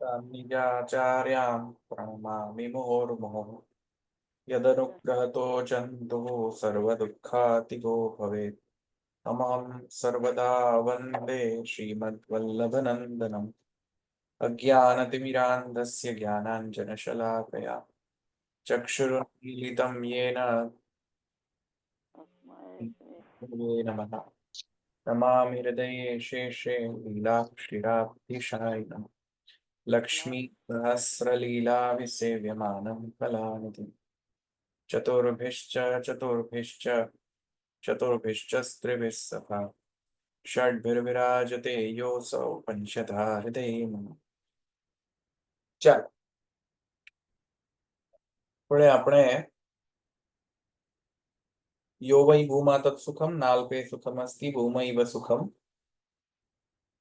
निजाचार्यां प्रणमामि मुहुर्मुहुः यदनुग्रहतो जन्तुः सर्वदुःखातिगो भवेत् तमहं सर्वदा वन्दे श्रीमद्वल्लभनन्दनम् अज्ञानतिमिरान्धस्य ज्ञानाञ्जनशलाकया चक्षुरुन्मीलितं येन तस्मै नमः नमामि हृदये शेषे लीलाक्षिराब्धिशायिनम् लक्ष्मी सहस्रलीला विसेव्यमानं कलानिधिम् चतुर्भिश्च चतुर्भिश्च चतुर्भिश्च स्त्रिभिः सखा षड्भिर्विराजते योऽसौ पंचधा हृदये मम। ચાલો આપણે યો વૈ ભૂમા તત્સુખમ નાલ્પે સુખમસ્તિ ભૂમૈવ સુખમ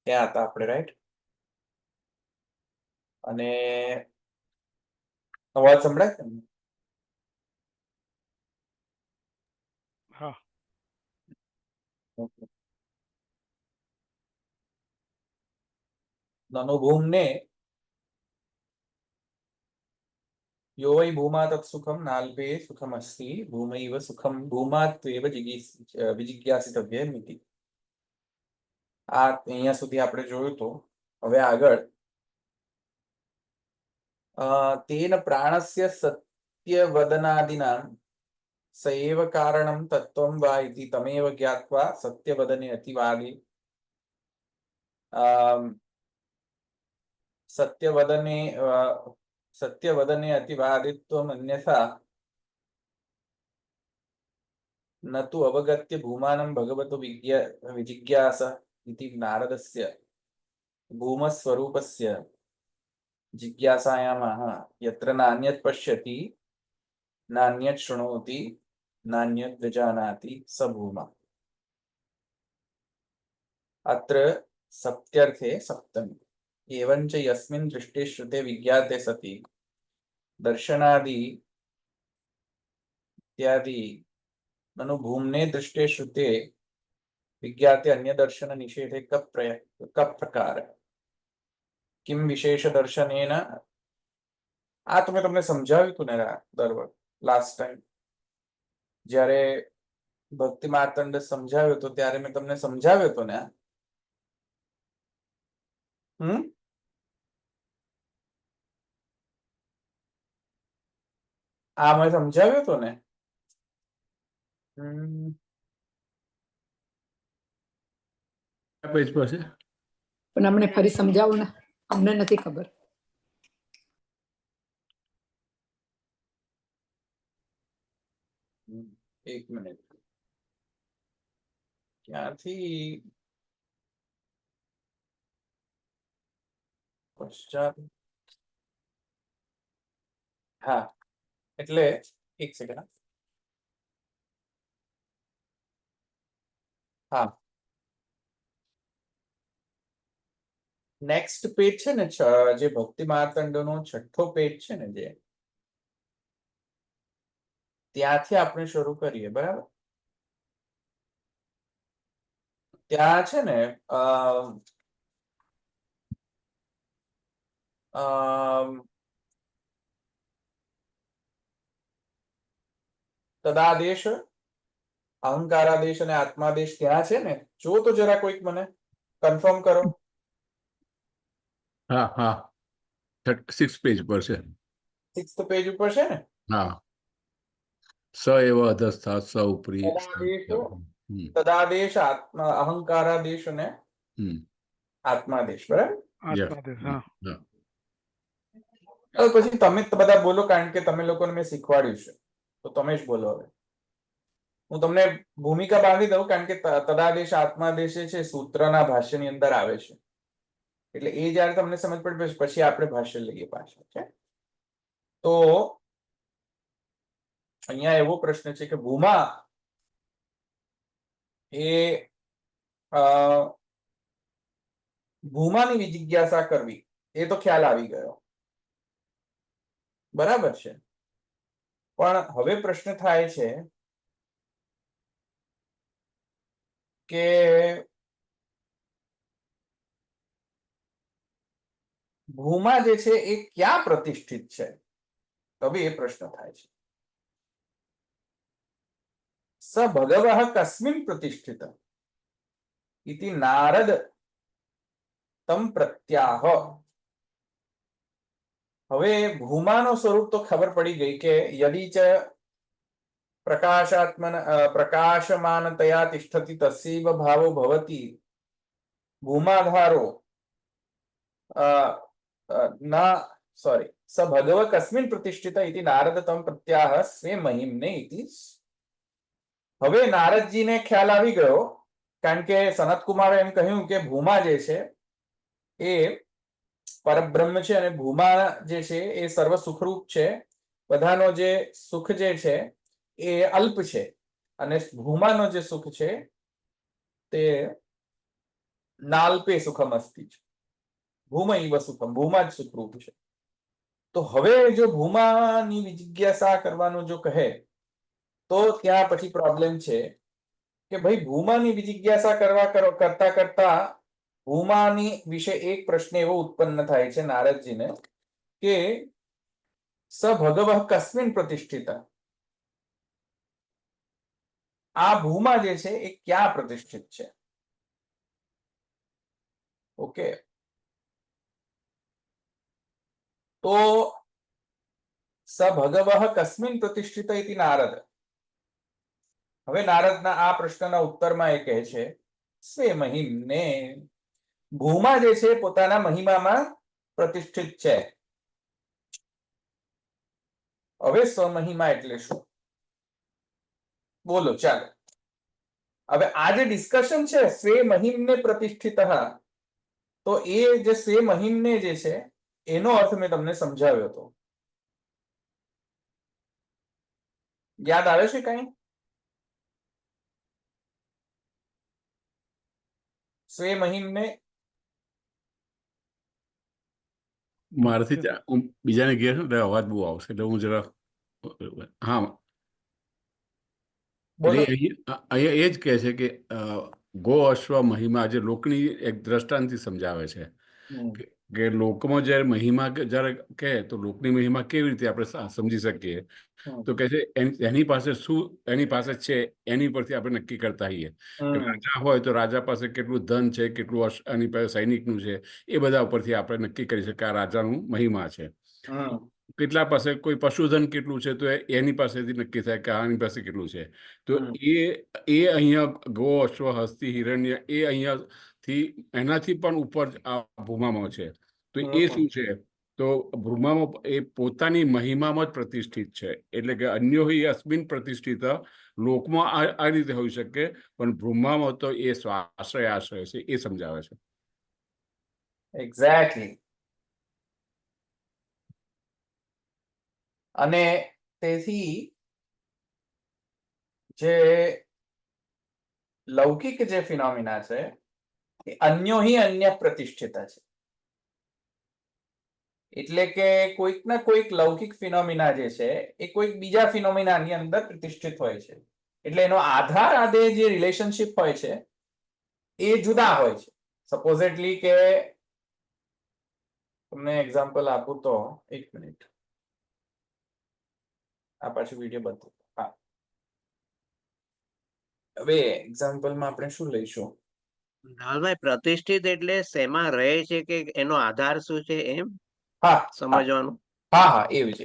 ત્યાં હતા આપણે, રાઈટ? અને અવાજ સંભળાય તમને? હા. નનો ભૂમને यो वै भूमा तत्सुखम नाल्पे सुखमस्ति भूमैव सुखम भूमात्वेव विजिज्ञासितव्यम् इति। આ અહીંયા સુધી આપણે જોયું તો હવે આગળ तेन प्राणस्य सत्यवदनादिनां स एव कारणं तत्त्वं वा इति तमेव ज्ञात्वा सत्यवदने अतिवादी सत्यवदने अतिवादित्वम् अन्यथा न तु अवगत्य भूमानं भगवतो विजिज्ञास इति नारदस्य भूमस्वरूपस्य जिज्ञासायामः यत्र नान्यत् पश्यति नान्यत् शृणोति नान्यत् विजानाति स भूमा। अत्र सप्त्यर्थे सप्तमी एवञ्च यस्मिन् दृष्टे श्रुते विज्ञाते सति दर्शनादि इत्यादि ननु भूम्ने दृष्टे श्रुते विज्ञाते अन्य दर्शन निषेधे कप्रकार किं विशेष दर्शनेन। आ तो मैं તમને સમજાવ્યું હતું ને દર વખત લાસ્ટ ટાઈમ જ્યારે ભક્તિ માર્તંડ સમજાવ્યો તો ત્યારે મેં તમને સમજાવ્યો હતો ને આ મેં સમજાવ્યો હતો ને પેજ પર છે પણ અમને ફરી સમજાવો ને, અમને નથી ખબર. એક મિનિટ ક્યાંથી પશ્ચાત હા એટલે એક સેકન્ડ હા નેક્સ્ટ પેજ છે ને જે ભક્તિ માર્તંડનો છઠ્ઠો પેજ છે ને જે ત્યાંથી આપણે શરૂ કરીએ, બરાબર? ત્યાં છે ને તદાદેશ અહંકારાદેશ અને આત્માદેશ ત્યાં છે ને, જો તો જરા કોઈક મને કન્ફર્મ કરો. હા હા 36 પેજ પર છે. 6th પેજ ઉપર છે ને? હા. સ એવ અધસ્થાત સ ઉપરી તદાદેશ આત્મા અહંકારાદેશ અને આત્માદેશ, બરાબર? આત્માદેશ. હા. પછી તમે બધા બોલો, કારણ કે તમે લોકોને મેં શીખવાડ્યું છે તો તમે જ બોલો. હવે હું તમને ભૂમિકા બાંધી દઉં, કારણ કે તદાદેશ આત્માદેશ છે સૂત્રના ભાષ્યની અંદર આવે છે, એટલે એ જયારે તમને સમજ પડે પછી આપણે ભાષ્ય લઈએ પાછળ. છે તો અહીંયા એવો પ્રશ્ન છે કે ભૂમા એ ભૂમાની વિજિજ્ઞાસા કરવી એ તો ખ્યાલ આવી ગયો, બરાબર છે? પણ હવે પ્રશ્ન થાય છે કે ભૂમા જે છે એ ક્યાં પ્રતિષ્ઠિત છે? હવે એ પ્રશ્ન થાય છે. સ ભગવઃ કસ્મિન પ્રતિષ્ઠિત ઇતિ નારદ તમ પ્રત્યાહ. હવે ભૂમાનું સ્વરૂપ તો ખબર પડી ગઈ કે યદિ ચ પ્રકાશમાનતયા તિષ્ઠતિ તસ્યૈવ ભાવો ભવતિ ભૂમાધારો ના સોરી સ ભગવ કસ્મિન પ્રતિષ્ઠિત ઇતિ નારદ તમ પ્રત્યાહ સ્વે મહિમને ઇતિ. હવે નારદજીને ખ્યાલ આવી ગયો, કારણ કે સનતકુમારે એમ કહ્યું કે ભૂમા જે છે એ પરબ્રહ્મ છે અને ભૂમા જે છે એ સર્વ સુખરૂપ છે. બધાનો જે સુખ જે છે એ અલ્પ છે અને ભૂમાનો જે સુખ છે તે નાલ્પે સુખમ અસ્તિ છે. ભૂમૈવ સુખમ, ભૂમા જ સુખરૂપ છે. તો હવે જો ભૂમાની જિજ્ઞાસા કરવાનું જો કહે તો ત્યાં પછી પ્રોબ્લેમ છે કે ભાઈ ભૂમાની જિજ્ઞાસા કરતા કરતા ભૂમાની વિશે એક પ્રશ્ન એવો ઉત્પન્ન થાય છે નારદજીને કે સ ભગવઃ કસ્મિન પ્રતિષ્ઠિત, આ ભૂમા જે છે એ ક્યાં પ્રતિષ્ઠિત છે? ઓકે, તો સ ભગવઃ કસ્મિન પ્રતિષ્ઠિત ઇતિ નારદ. હવે નારદના આ પ્રશ્નના ઉત્તરમાં એ કહે છે સ્વે મહિમને, ભૂમા જે છે પોતાના મહિમામાં પ્રતિષ્ઠિત છે. હવે સ્વમહિમા એટલે શું? બોલો ચાલો. હવે આ જે ડિસ્કશન છે સ્વે મહિમને પ્રતિષ્ઠિત, તો એ જે સ્વે મહિમને જે છે એનો અર્થ મેં તમને સમજાવ્યો હતો. યાદ આવે છે કઈ? સ્વે મહિમને મારાથી હું બીજાને ઘેર છું એટલે અવાજ બહુ આવશે એટલે હું જરા હા બોલો. એટલે અહીંયા એ જ કહે છે કે ગો અશ્વ મહિમા જે લોકની એક દ્રષ્ટાંતથી સમજાવે છે કે લોકમાં જ્યારે મહિમા જ્યારે કહે તો લોકની મહિમા કેવી રીતે આપણે સમજી શકીએ? તો કહે છે એની પાસે શું એની પાસે છે એની પરથી આપણે નક્કી કરતા હોઈએ કે રાજા હોય તો રાજા પાસે કેટલું ધન છે, કેટલું એની પાસે સૈનિકનું છે, એ બધા ઉપરથી આપણે નક્કી કરી શકીએ આ રાજાનું મહિમા છે. કેટલા પાસે કોઈ પશુધન કેટલું છે તો એની પાસેથી નક્કી થાય કે આની પાસે કેટલું છે. તો એ અહીંયા ગો અશ્વ હસ્તી હિરણ્ય એ અહીંયાથી એનાથી પણ ઉપર આ ભૂમામાં છે. તો એ શું છે? તો ભૂમામાં એ પોતાની મહિમામાં જ પ્રતિષ્ઠિત છે. એટલે કે અન્યો હિ અસ્મિન પ્રતિષ્ઠિત, લોકમાં આ રીતે હોઈ શકે પણ ભૂમામાં તો એ આશ્રય છે એ સમજાવે છે. એક્ઝેક્ટલી. અને તેથી જે લૌકિક જે ફિનોમિના છે એ અન્યો હિ અન્ય પ્રતિષ્ઠિત છે. એટલે કે કોઈક ના કોઈક લૌકિક ફિનોમિના જે છે એ કોઈક બીજા ફિનોમિનાની અંદર પ્રતિષ્ઠિત હોય છે. એટલે એનો આધાર આદે જે રિલેશનશિપ હોય છે એ જુદા હોય છે. સપોઝેટલી કે તમને એક્ઝામ્પલ આપું તો એક મિનિટ, આ પાછું વિડીયો બંધ. હા, હવે એક્ઝામ્પલમાં આપણે શું લઈશું? ભાઈ પ્રતિષ્ઠિત એટલે શેમાં રહે છે કે એનો આધાર શું છે એમ હા સમજવાનું. હા હા એવી જ.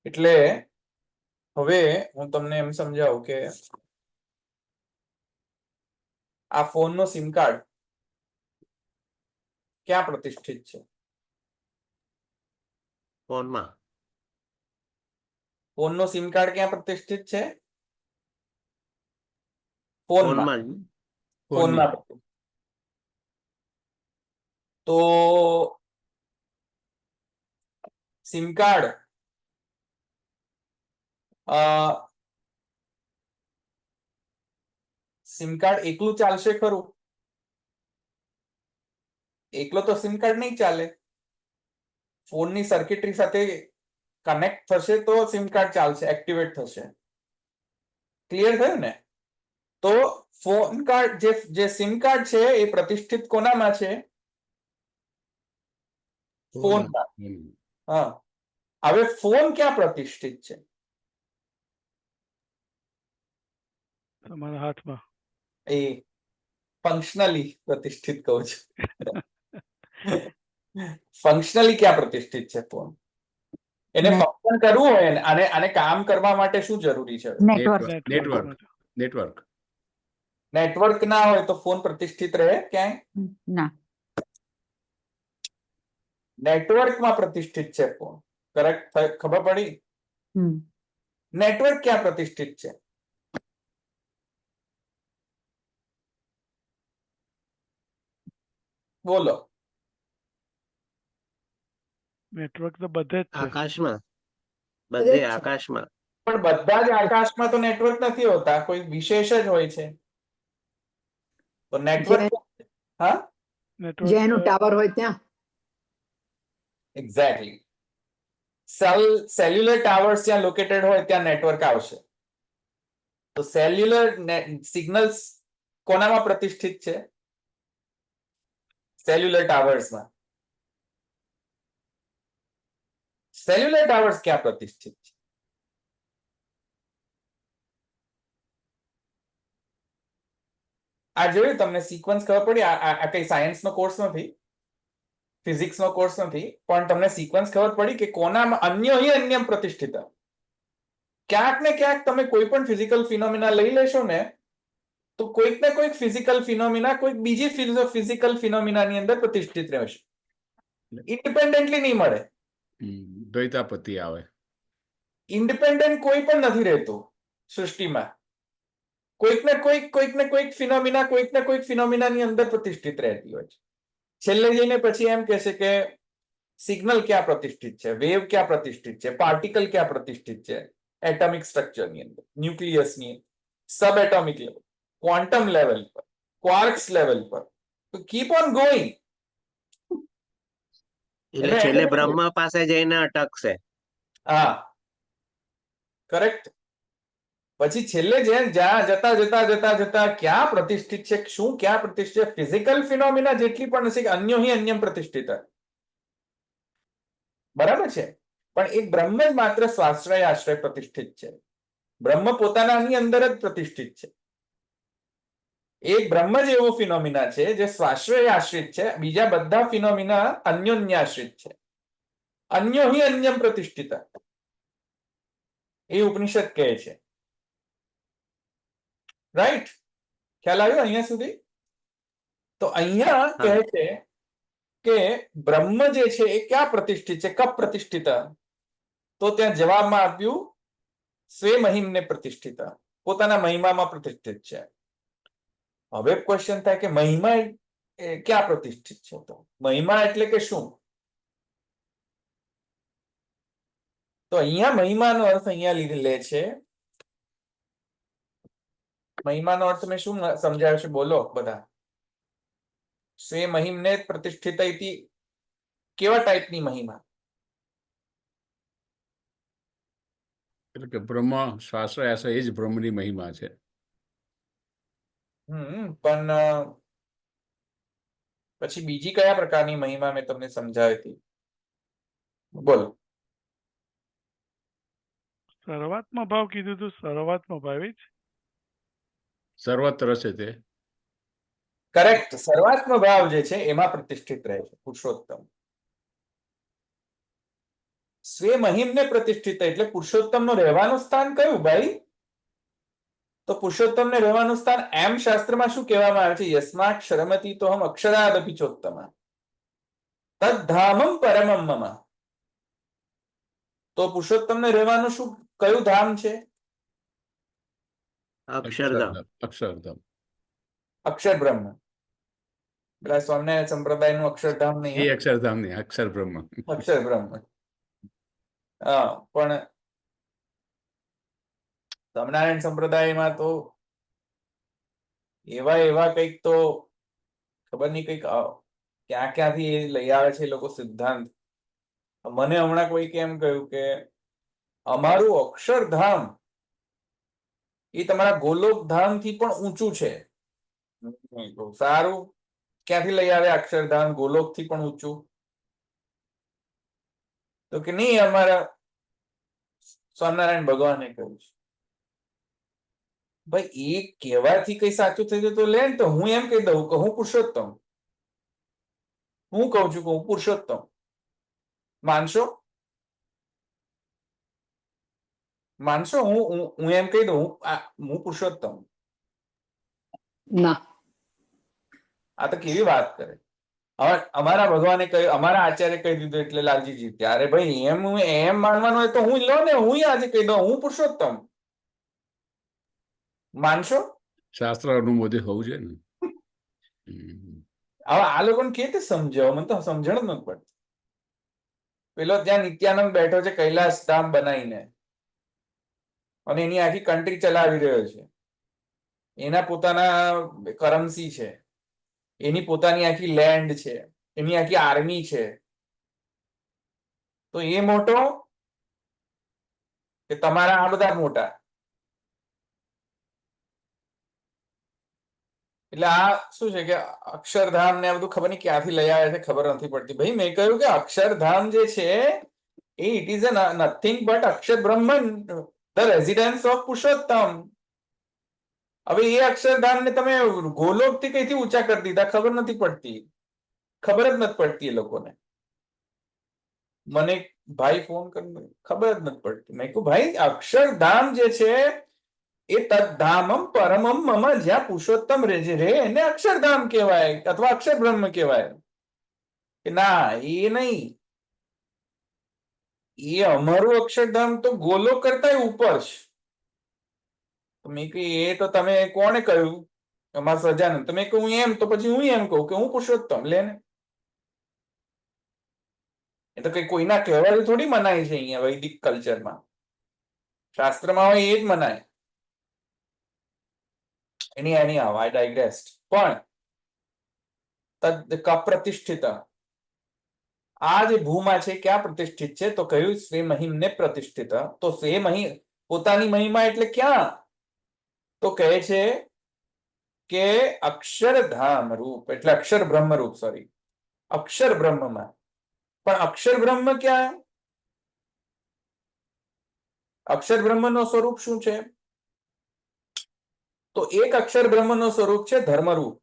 એટલે હવે હું તમને એમ સમજાવું કે આ ફોનનો સિમ કાર્ડ ક્યાં પ્રતિષ્ઠિત છે? ફોનમાં. ફોનનો સિમ કાર્ડ ક્યાં પ્રતિષ્ઠિત છે? ફોનમાં. ફોનમાં. તો સિમ કાર્ડ એકલું ચાલશે ખરું? એકલો તો સિમ કાર્ડ નહીં ચાલે. ફોનની સર્કિટરી સાથે કનેક્ટ થશે તો સિમ કાર્ડ ચાલશે, એક્ટિવેટ થશે. ક્લિયર થયું ને? તો ફોન કાર્ડ જે સિમ કાર્ડ છે એ પ્રતિષ્ઠિત કોનામાં છે? ફોનમાં. હા, હવે ફોન ક્યાં પ્રતિષ્ઠિત છે? તમારા હાથમાં. એ ફંક્શનલી પ્રતિષ્ઠિત કહું છું. ફંક્શનલી ક્યાં પ્રતિષ્ઠિત છે ફોન? એને ને- ફંક્શન કરવું હોય ને, આને કામ કરવા માટે શું જરૂરી છે? નેટવર્ક નેટવર્ક નેટવર્ક નેટવર્ક ના હોય તો ફોન પ્રતિષ્ઠિત રહે ક્યાંય? ના. નેટવર્કમાં પ્રતિષ્ઠિત છે ફોન. કરેક્ટ? ખબર પડી? હમ. નેટવર્ક ક્યાં પ્રતિષ્ઠિત છે? બોલો. નેટવર્ક તો બધે જ છે. આકાશમાં, બધે જ બધે છે. આકાશમાં. પણ બધા જ આકાશમાં તો નેટવર્ક નથી હોતા, કોઈ વિશેષ જ હોય છે. તો નેટવર્ક, હા, નેટવર્ક જ્યાં એનું ટાવર હોય ત્યાં. એક્ઝેક્ટલી. સેલ્યુલર ટાવર્સ જ્યાં લોકેટેડ હોય ત્યાં નેટવર્ક આવશે. તો સેલ્યુલર સિગ્નલ્સ કોનામાં પ્રતિષ્ઠિત છે? સેલ્યુલર ટાવર્સમાં. સેલ્યુલર ટાવર્સ ક્યાં પ્રતિષ્ઠિત છે? આ જોયું તમને સિક્વન્સ ખબર પડી? આ કઈ સાયન્સનો કોર્સ નથી, ફિઝિક્સનો કોર્સ નથી, પણ તમને સિક્વન્સ ખબર પડી કે કોનામાં અન્યમ પ્રતિષ્ઠિત. ક્યાંક ને ક્યાંક તમે કોઈ પણ ફિઝિકલ ફિનોમિના લઈ લેશો ને, તો કોઈક ને કોઈક ફિઝિકલ ફિનોમિના કોઈક બીજી ફિઝિકલ ફિનોમિનાની અંદર પ્રતિષ્ઠિત રહેશે. ઇન્ડિપેન્ડન્ટલી નહીં મળે. દ્વૈતાપતિ આવે. ઇન્ડિપેન્ડન્ટ કોઈ પણ નથી રહેતું સૃષ્ટિમાં. કોઈક ને કોઈક ફિનોમિનાની અંદર પ્રતિષ્ઠિત રહેતી હોય છે. છેલ્લે જઈને પછી એમ કહેશે કે સિગ્નલ ક્યાં પ્રતિષ્ઠિત છે, વેવ ક્યાં પ્રતિષ્ઠિત છે, પાર્ટિકલ ક્યાં પ્રતિષ્ઠિત છે, એટમિક સ્ટ્રક્ચરની અંદર, ન્યુક્લિયસની, સબ એટોમિક લેવલ, ક્વોન્ટમ લેવલ પર, ક્વાર્ક્સ લેવલ પર. તો કીપ ઓન ગોઈંગ. એટલે છેલ્લે બ્રહ્મ પાસે જઈને અટકશે. હા, કરેક્ટ. પછી છેલ્લે જ્યાં જતા ક્યાં પ્રતિષ્ઠિત છે, શું ક્યાં પ્રતિષ્ઠિત છે? ફિઝિકલ ફિનોમિના જેટલી પણ હશે કે અન્યમ પ્રતિષ્ઠિત. બરાબર છે. પણ એક બ્રહ્મ જ માત્ર સ્વાશ્રય આશ્રય પ્રતિષ્ઠિત છે. બ્રહ્મ પોતાનાની અંદર જ પ્રતિષ્ઠિત છે. એક બ્રહ્મ જ એવો ફિનોમિના છે જે સ્વાશ્રય આશ્રિત છે, બીજા બધા ફિનોમિના અન્યોન્યાશ્રિત છે. અન્યમ પ્રતિષ્ઠિત, એ ઉપનિષદ કહે છે. રાઈટ? ખ્યાલ આવ્યો અહીંયા સુધી? તો અહીંયા કહે છે કે બ્રહ્મ જે છે એ ક્યાં પ્રતિષ્ઠિત છે, કપ પ્રતિષ્ઠિત? તો ત્યાં જવાબમાં આપ્યું સ્વે મહિમને પ્રતિષ્ઠિત, પોતાના મહિમામાં પ્રતિષ્ઠિત છે. હવે ક્વેશ્ચન થાય કે મહિમા ક્યાં પ્રતિષ્ઠિત છે? તો મહિમા એટલે કે શું? તો અહીંયા મહિમાનો અર્થ અહીંયા લે છે. મહિમાનો અર્થ મેં શું સમજાવ્યો છે? બોલો બધા. સ્વે મહિમને પ્રતિષ્ઠિત કેવા ટાઈપની મહિમા? એટલે કે બ્રહ્મ શાસ્ત્ર એ જ બ્રહ્મની મહિમા છે. પણ પછી બીજી કયા પ્રકારની મહિમા મેં તમને સમજાવી હતી? બોલો. સર્વાત્મા ભાવ કીધું તું, સર્વાત્મા ભાવી જ. સર્વત્ર છે તે. કરેક્ટ. સર્વાત્મ ભાવ જે છે એમાં પ્રતિષ્ઠિત રહે છે પુરુષોત્તમ. સ્વે મહિમને પ્રતિષ્ઠિત એટલે પુરુષોત્તમનું રહેવાનું સ્થાન કયું ભાઈ? તો પુરુષોત્તમને રહેવાનું સ્થાન એમ શાસ્ત્રમાં શું કહેવામાં આવે છે? યસ્માક્ષરમતી તો હમ અક્ષરાદપી ચોત્તમ તદ્ધામમ પરમમ મમ. તો પુરુષોત્તમને રહેવાનું શું કયું ધામ છે? અક્ષરધામ. અક્ષરધામ. અક્ષર બ્રહ્મ. પેલા સ્વામિનારાયણ સંપ્રદાયનું અક્ષરધામ એ નહીં, અક્ષરધામ નહીં, અક્ષર બ્રહ્મ. અક્ષર બ્રહ્મ. હા, પણ સ્વામિનારાયણ સંપ્રદાયમાં તો એવા કંઈક તો ખબર નહીં, કંઈક ક્યાંથી એ લઈ આવે છે એ લોકો સિદ્ધાંત. મને હમણાં કોઈક એમ કહ્યું કે અમારું અક્ષરધામ એ તમારા ગોલોકધામ થી પણ ઊંચું છે. સારું, ક્યાંથી લઈ આવે અક્ષરધામ ગોલોક થી પણ ઊંચું? તો કે નહીં, અમારા સ્વામિનારાયણ ભગવાને કહ્યું છે. ભાઈ એ કહેવાથી કઈ સાચું થઈ જતું લે ને, તો હું એમ કહી દઉં કે હું પુરુષોત્તમ, હું કઉ છું કે હું પુરુષોત્તમ, માનશો? માનશો? હું એમ કહી દઉં હું પુરુષોત્તમ. ના. આ તો કેવી વાત કરે. હવે અમારા ભગવાને કહ્યું, અમારા આચાર્ય કહી દીધું એટલે લાલજીજી, ત્યારે ભાઈ એમ માનવાનું હોય તો હું લો ને, હું આજે કહી દઉં હું પુરુષોત્તમ. માનશો? શાસ્ત્ર અનુમોદિત હોવું જોઈએ ને. હવે આ લોકોને કેવી રીતે સમજાવો? મને તો સમજણ જ નથી પડતી. પેલો ત્યાં નિત્યાનંદ બેઠો છે કૈલાસ ધામ બનાવીને, અને એની આખી કન્ટ્રી ચલાવી રહ્યો છે. એના પોતાના કરન્સી છે, એની પોતાની આખી લેન્ડ છે, એની આખી આર્મી છે. તો એ મોટો કે તમારા આ બધા મોટા? એટલે આ શું છે કે અક્ષરધામ ને આ બધું ખબર નહીં ક્યાંથી લઈ આવે છે, ખબર નથી પડતી. ભાઈ મેં કહ્યું કે અક્ષરધામ જે છે એ it is nothing but Akshar Brahman, the residence of Purushottam. હવે એ અક્ષરધામ ને તમે ગોલોક થી કઈથી ઊંચા કરી દીધા, ખબર નથી પડતી. ખબર જ નથી પડતી એ લોકોને. મને ભાઈ ફોન કરીને ખબર જ નથી પડતી. મેં કહ્યું ભાઈ અક્ષરધામ જે છે એ તદ્ધામમ પરમમ મમ, જ્યાં પુરુષોત્તમ રે એને અક્ષરધામ કહેવાય અથવા અક્ષર બ્રહ્મ કહેવાય. કે ના, એ નહીં, એ અમારું અક્ષરધામ તો ગોલોક કરતા ઉપર છે. મેં કહ્યું એ તો તમે કોણે કહ્યું? અમારા સજાનંદ. તમે કહું એમ, તો પછી હું એમ કહું કે હું પુરુષોત્તમ. લે ને, એ તો કઈ કોઈના કહેવાથી થોડી મનાય છે. અહીંયા વૈદિક કલ્ચરમાં શાસ્ત્રમાં હોય એ જ મનાય. એની આઈ ડાયગ્રેસ્ડ. પણ તદ કપ્રતિષ્ઠિત, આ જે ભૂમા છે ક્યાં પ્રતિષ્ઠિત છે? તો કહ્યું સ્વે મહિમને પ્રતિષ્ઠિત. તો સ્વે મહિમ, પોતાની મહિમા એટલે ક્યાં? તો કહે છે કે અક્ષરધામ રૂપ એટલે અક્ષર બ્રહ્મ રૂપ, સોરી, અક્ષર બ્રહ્મમાં. પણ અક્ષર બ્રહ્મ ક્યાં? અક્ષર બ્રહ્મનો સ્વરૂપ શું છે? તો એક અક્ષર બ્રહ્મનો સ્વરૂપ છે ધર્મરૂપ.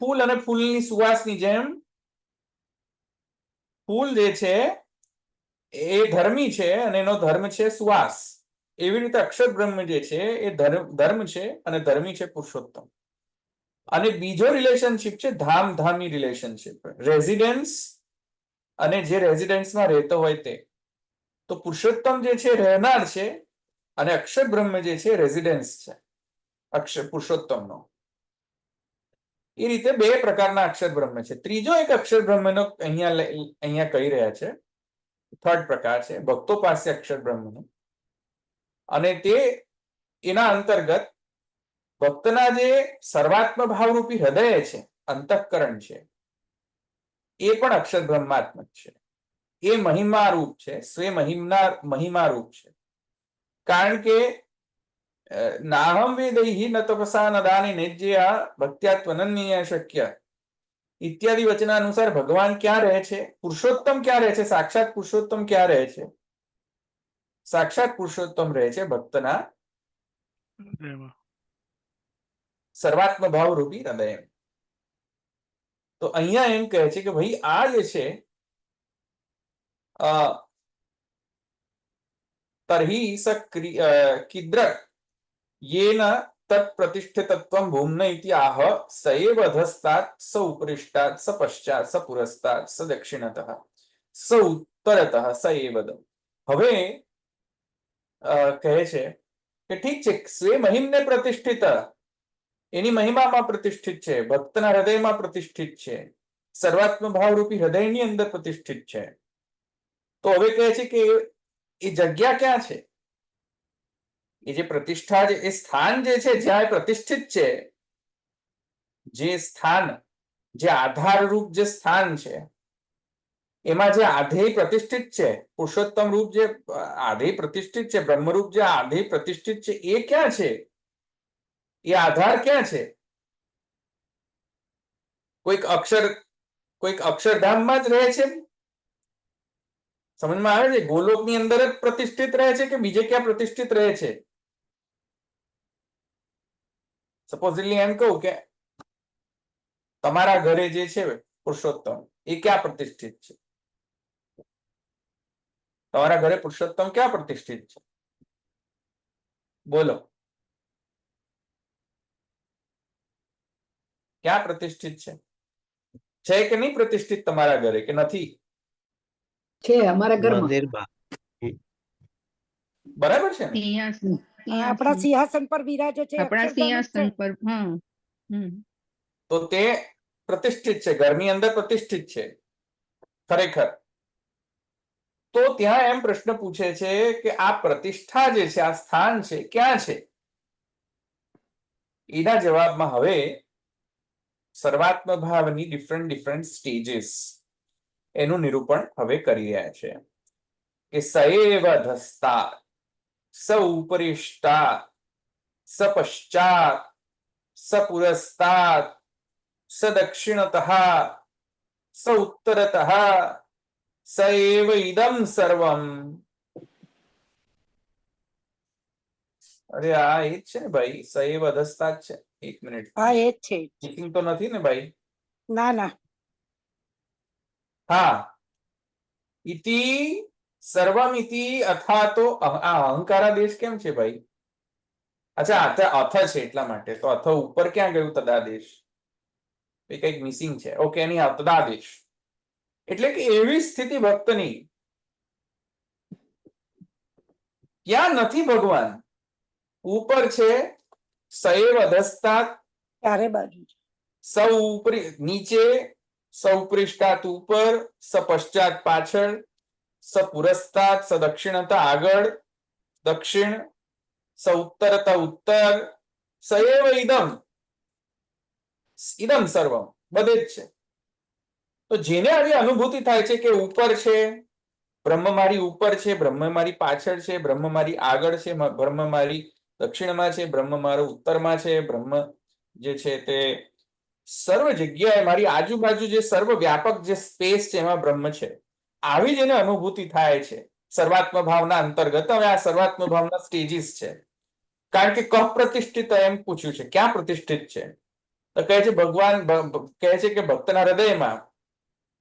ફૂલ અને ફૂલની સુવાસની જેમ ફૂલ જે છે એ ધર્મી છે અને એનો ધર્મ છે સુવાસ. એવી રીતે અક્ષર બ્રહ્મ જે છે એ ધર્મ છે અને ધર્મી છે પુરુષોત્તમ. અને બીજો રિલેશનશિપ છે ધામી રિલેશનશિપ, રેઝિડન્સ અને જે રેઝિડન્સમાં રહેતો હોય તે. તો પુરુષોત્તમ જે છે રહેનાર છે અને અક્ષર બ્રહ્મ જે છે રેઝિડન્સ છે અક્ષર પુરુષોત્તમનો. એ રીતે બે પ્રકારના અક્ષર બ્રહ્મ છે. ત્રીજો એક અક્ષર બ્રહ્મનો અહીંયા કહી રહ્યા છે, થર્ડ પ્રકાર છે ભક્તોપાસ્ય અક્ષર બ્રહ્મનો. અને તે એના અંતર્ગત ભક્તના જે સર્વાત્મ ભાવરૂપી હૃદય છે, અંતઃકરણ છે, એ પણ અક્ષર બ્રહ્માત્મક છે. એ મહિમા રૂપ છે, સ્વે મહિમા રૂપ છે. કારણ કે નાહમ વેદૈહિ ન તપસા ન દાને નેજ્યા ભક્ત્યાત્વનન્ય શક્ય ઇત્યાદિ વચનાનુસાર ભગવાન ક્યાં રહે છે? પુરુષોત્તમ ક્યાં રહે છે? સાક્ષાત પુરુષોત્તમ ક્યાં રહે છે? સાક્ષાત પુરુષોત્તમ રહે છે ભક્તના સર્વાત્મ ભાવ રૂપી હૃદય. તો અહીંયા એમ કહે છે કે ભાઈ આ જે છે તર્હિ કિદ્રક येन तत्प्रतिष्ठितत्वं भूम्न इति आह स एव अधस्तात् स उपरिष्टात् स पश्चात् स पुरस्तात् स दक्षिणतः स उत्तरतः स एवदम्. હવે કહે છે કે ઠીક છે, સ્વે મહિમને પ્રતિષ્ઠિત, એની મહિમામાં પ્રતિષ્ઠિત છે, ભક્તના હૃદયમાં પ્રતિષ્ઠિત છે, સર્વાત્મ ભાવરૂપી હૃદયની અંદર પ્રતિષ્ઠિત છે. તો હવે કહે છે કે એ જગ્યા ક્યાં છે? એ જે પ્રતિષ્ઠા છે, એ સ્થાન જે છે જ્યાં એ પ્રતિષ્ઠિત છે, જે સ્થાન, જે આધારરૂપ જે સ્થાન છે, એમાં જે આધેય પ્રતિષ્ઠિત છે, પુરુષોત્તમ રૂપ જે આધેય પ્રતિષ્ઠિત છે, બ્રહ્મરૂપ જે આધેય પ્રતિષ્ઠિત છે, એ ક્યાં છે? એ આધાર ક્યાં છે? કોઈક અક્ષરધામમાં જ રહે છે સમજમાં આવે છે? ગોલોકની અંદર જ પ્રતિષ્ઠિત રહે છે કે બીજે ક્યાં પ્રતિષ્ઠિત રહે છે? સપોઝલી એમ કહું કે તમારા ઘરે જે છે પુરુષોત્તમ એ ક્યાં પ્રતિષ્ઠિત છે? તમારા ઘરે પુરુષોત્તમ ક્યાં પ્રતિષ્ઠિત છે? બોલો, ક્યાં પ્રતિષ્ઠિત છે? છે કે નહીં પ્રતિષ્ઠિત તમારા ઘરે, કે નથી? છે અમારા ઘરમાં. મંદિરમાં. બરાબર છે ને? સિંહાસન આપણા સિંહાસન પર બિરાજે છે આપણા અક્ષરધામ જ છે. સિંહાસન પર તો તે પ્રતિષ્ઠિત છે, ઘરની અંદર પ્રતિષ્ઠિત છે ખરેખર. તો ત્યાં એમ પ્રશ્ન પૂછે છે કે આ પ્રતિષ્ઠા જે છે, આ સ્થાન છે, ક્યાં છે? એના જવાબમાં હવે સર્વાત્મ ભાવની ડિફરન્ટ સ્ટેજીસ એનું નિરૂપણ હવે કરી રહ્યા છે કે સએવ ધસ્તાત, સ ઉપરિષ્ટાત, સ પશ્ચાત, સ પુરસ્તાત, સ દક્ષિણતઃ, સ ઉત્તરતઃ, સ એવ ઇદમ સર્વમ. અરે આ એ જ છે ને ભાઈ, સ એવ અધસ્તાત છે. એક મિનિટ, હા એ જ છે. ચીટિંગ તો નથી ને ભાઈ? ના ના હા, ઇતિ સર્વમ ઇતિ અથવા તો આ અહંકારાદેશ કેમ છે ભાઈ? અચ્છા, અથ છે એટલા માટે. તો અથ ઉપર ક્યાં ગયું તદાદેશ? એ કંઈક મિસિંગ છે. ઓકે, એની તદાદેશ એટલે કે એવી સ્થિતિ ભક્તની ક્યાં નથી ભગવાન, ઉપર છે, સૈવ અધસ્તાત, ચારે બાજુ છે. સૌ ઉપરી નીચે, સૌ પૃષ્ઠાત ઉપર, સ પશ્ચાત પાછળ, સ પુરસ્તાત, સ દક્ષિણત આગળ દક્ષિણ, સ ઉત્તરત ઉત્તર, સએવ ઇદમ, ઇદમ સર્વમ, બધે જ છે. તો જેને આવી અનુભૂતિ થાય છે કે ઉપર છે, બ્રહ્મ મારી ઉપર છે, બ્રહ્મ મારી પાછળ છે, બ્રહ્મ મારી આગળ છે, બ્રહ્મ મારી દક્ષિણમાં છે, બ્રહ્મ મારો ઉત્તરમાં છે, બ્રહ્મ જે છે તે સર્વ જગ્યાએ મારી આજુબાજુ જે સર્વ વ્યાપક જે સ્પેસ છે એમાં બ્રહ્મ છે. આવી જેને અનુભૂતિ થાય છે સર્વાત્મ ભાવના અંતર્ગત. હવે આ સર્વાત્મ ભાવના સ્ટેજીસ છે. કારણ કે કહ પ્રતિષ્ઠિત એમ પૂછ્યું છે, ક્યાં પ્રતિષ્ઠિત છે? તો કહે છે ભગવાન કહે છે કે ભક્તના હૃદયમાં.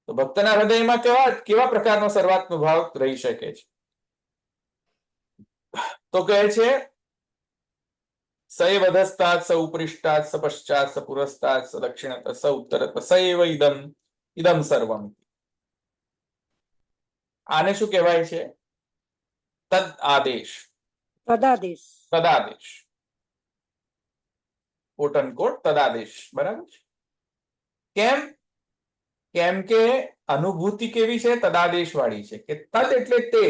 તો ભક્તના હૃદયમાં કેવા પ્રકારનો સર્વાત્મ ભાવ રહી શકે છે? તો કહે છે સૈવ અધસ્તાત, સ ઉપરિષ્ટાત, સ પશ્ચાત, સ પુરસ્તાત, સ દક્ષિણત, સ ઉત્તરત, સૈવ ઇદમ સર્વમ. આને શું કહેવાય છે? તદ આદેશ, તદાદેશ. તદાદેશ, કોટ અનકોટ તદાદેશ. બરાબર છે? કેમ? કેમ કે અનુભૂતિ કેવી છે? તદાદેશ વાળી છે. કે તદ એટલે તે,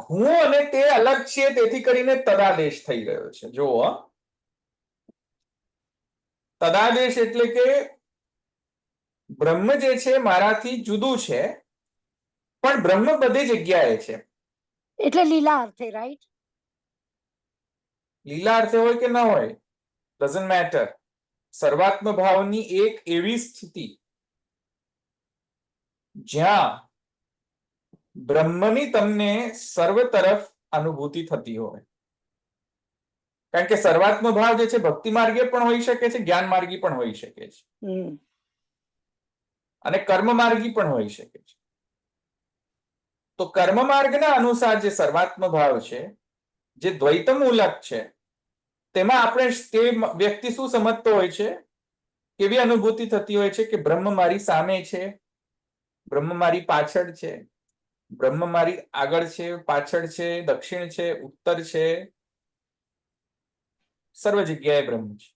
હું અને તે અલગ છે, તેથી કરીને તદાદેશ થઈ રહ્યો છે. જુઓ, તદાદેશ એટલે કે બ્રહ્મ જે છે મારાથી જુદું છે, પણ બ્રહ્મ બધી જગ્યાએ છે. એટલે લીલા અર્થે, રાઈટ? લીલા અર્થે હોય કે ન હોય, ડઝન્ટ મેટર. સર્વાત્મ ભાવની એક એવી સ્થિતિ જ્યાં બ્રહ્મની તમને સર્વ તરફ અનુભૂતિ થતી હોય. કારણ કે સર્વાત્મ ભાવ જે છે ભક્તિ માર્ગે પણ હોઈ શકે છે, જ્ઞાન માર્ગી પણ હોઈ શકે છે, અને કર્મ માર્ગી પણ હોઈ શકે છે. તો કર્મ માર્ગના અનુસાર જે સર્વાત્મ ભાવ છે, જે દ્વૈત મૂલક છે, તેમાં આપણે તે વ્યક્તિ શું સમજતો હોય છે, કેવી અનુભૂતિ થતી હોય છે કે બ્રહ્મ મારી સામે છે, બ્રહ્મ મારી પાછળ છે, બ્રહ્મ મારી આગળ છે, પાછળ છે, દક્ષિણ છે, ઉત્તર છે, સર્વ જગ્યાએ બ્રહ્મ છે.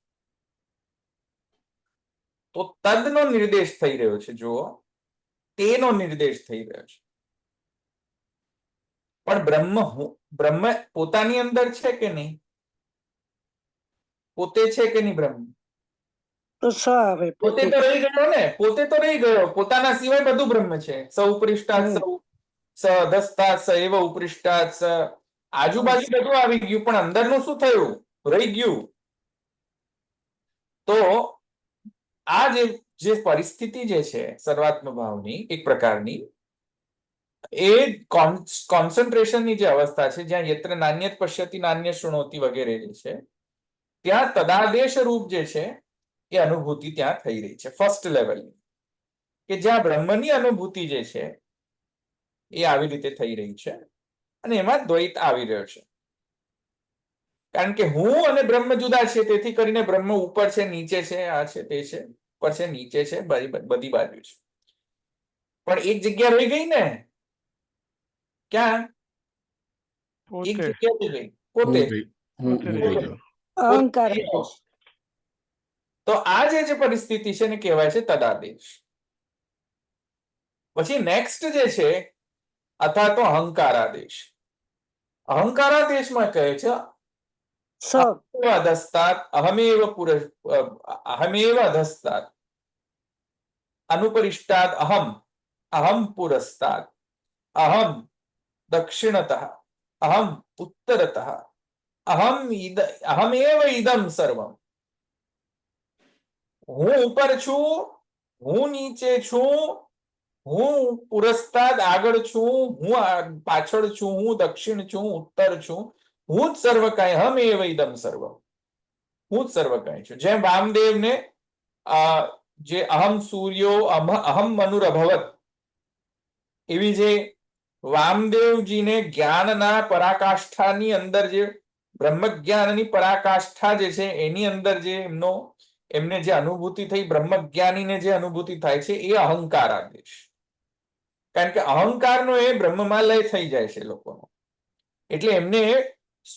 તો તદનો નિર્દેશ થઈ રહ્યો છે. જુઓ, તેનો નિર્દેશ થઈ રહ્યો છે. પણ બ્રહ્મ પોતાની અંદર છે કે નહીં? પોતે છે કે નહીં બ્રહ્મ? તો સ આવે પોતે તો રહી ગયો ને, પોતે તો રહી ગયો. પોતાના સિવાય બધું બ્રહ્મ છે. સ ઉપરિષ્ટાત, સ અધસ્તાત, સ એવ ઉપરિષ્ટાત, સ આજુબાજુ બધું આવી ગયું, પણ અંદરનું શું થયું? રહી ગયું. તો આ જે જે પરિસ્થિતિ જે છે સર્વાત્મ ભાવની એક પ્રકારની, એ કોન્સન્ટ્રેશનની જે અવસ્થા છે જ્યાં યત્ર નાન્યત પશ્યતિ નાન્ય શૃણોતિ વગેરે જે છે, ત્યાં તદાદેશ રૂપ જે છે એ અનુભૂતિ ત્યાં થઈ રહી છે ફર્સ્ટ લેવલની, કે જ્યાં બ્રહ્મની અનુભૂતિ જે છે એ આવી રીતે થઈ રહી છે અને એમાં દ્વૈત આવી રહ્યો છે. કારણ કે હું અને બ્રહ્મ જુદા છે, તેથી કરીને બ્રહ્મ ઉપર છે, નીચે છે, આ છે, તે છે, ઉપર છે, નીચે છે, બધી બાજુ છે. પણ એક જગ્યા રહી ગઈ ને, ક્યાં? એક પોતે જગ્યા રહી ગઈ, હું પોતે. રહી ગયો. અહંકાર આદેશ. તો આ જે પરિસ્થિતિ છે ને કહેવાય છે તદાદેશ. પછી નેક્સ્ટ જે છે અથવા તો અહંકારાદેશ. અહંકારાદેશમાં કહે છે સ અધસ્તાત અહમેવ અહમેવ અધસ્તાત અનુપરિષ્ટાદ અહમ અહમ પુરસ્તાદ અહમ દક્ષિણતઃ અહમ ઉત્તરતઃ અહમેવ ઇદમ સર્વમ. હું ઉપર છું, હું નીચે છું, હું પુરસ્તાદ આગળ છું, હું પાછળ છું, હું દક્ષિણ છું, ઉત્તર છું, હું જ સર્વ કાંઈ, અહમેવ ઇદમ સર્વમ, હું જ સર્વ કાંઈ છું. જેમ વામદેવને જે અહમ સૂર્યો અહમ મનુરભવત, એવી જે વામદેવજીને જ્ઞાનના પરાકાષ્ઠાની અંદર જે બ્રહ્મજ્ઞાનની પરાકાષ્ઠા જે છે એની અંદર જે એમને જે અનુભૂતિ થઈ, બ્રહ્મજ્ઞાનીને જે અનુભૂતિ થાય છે એ અહંકાર આદેશ. કારણ કે અહંકારનો એ બ્રહ્મમાં લય થઈ જાય છે લોકોનો, એટલે એમને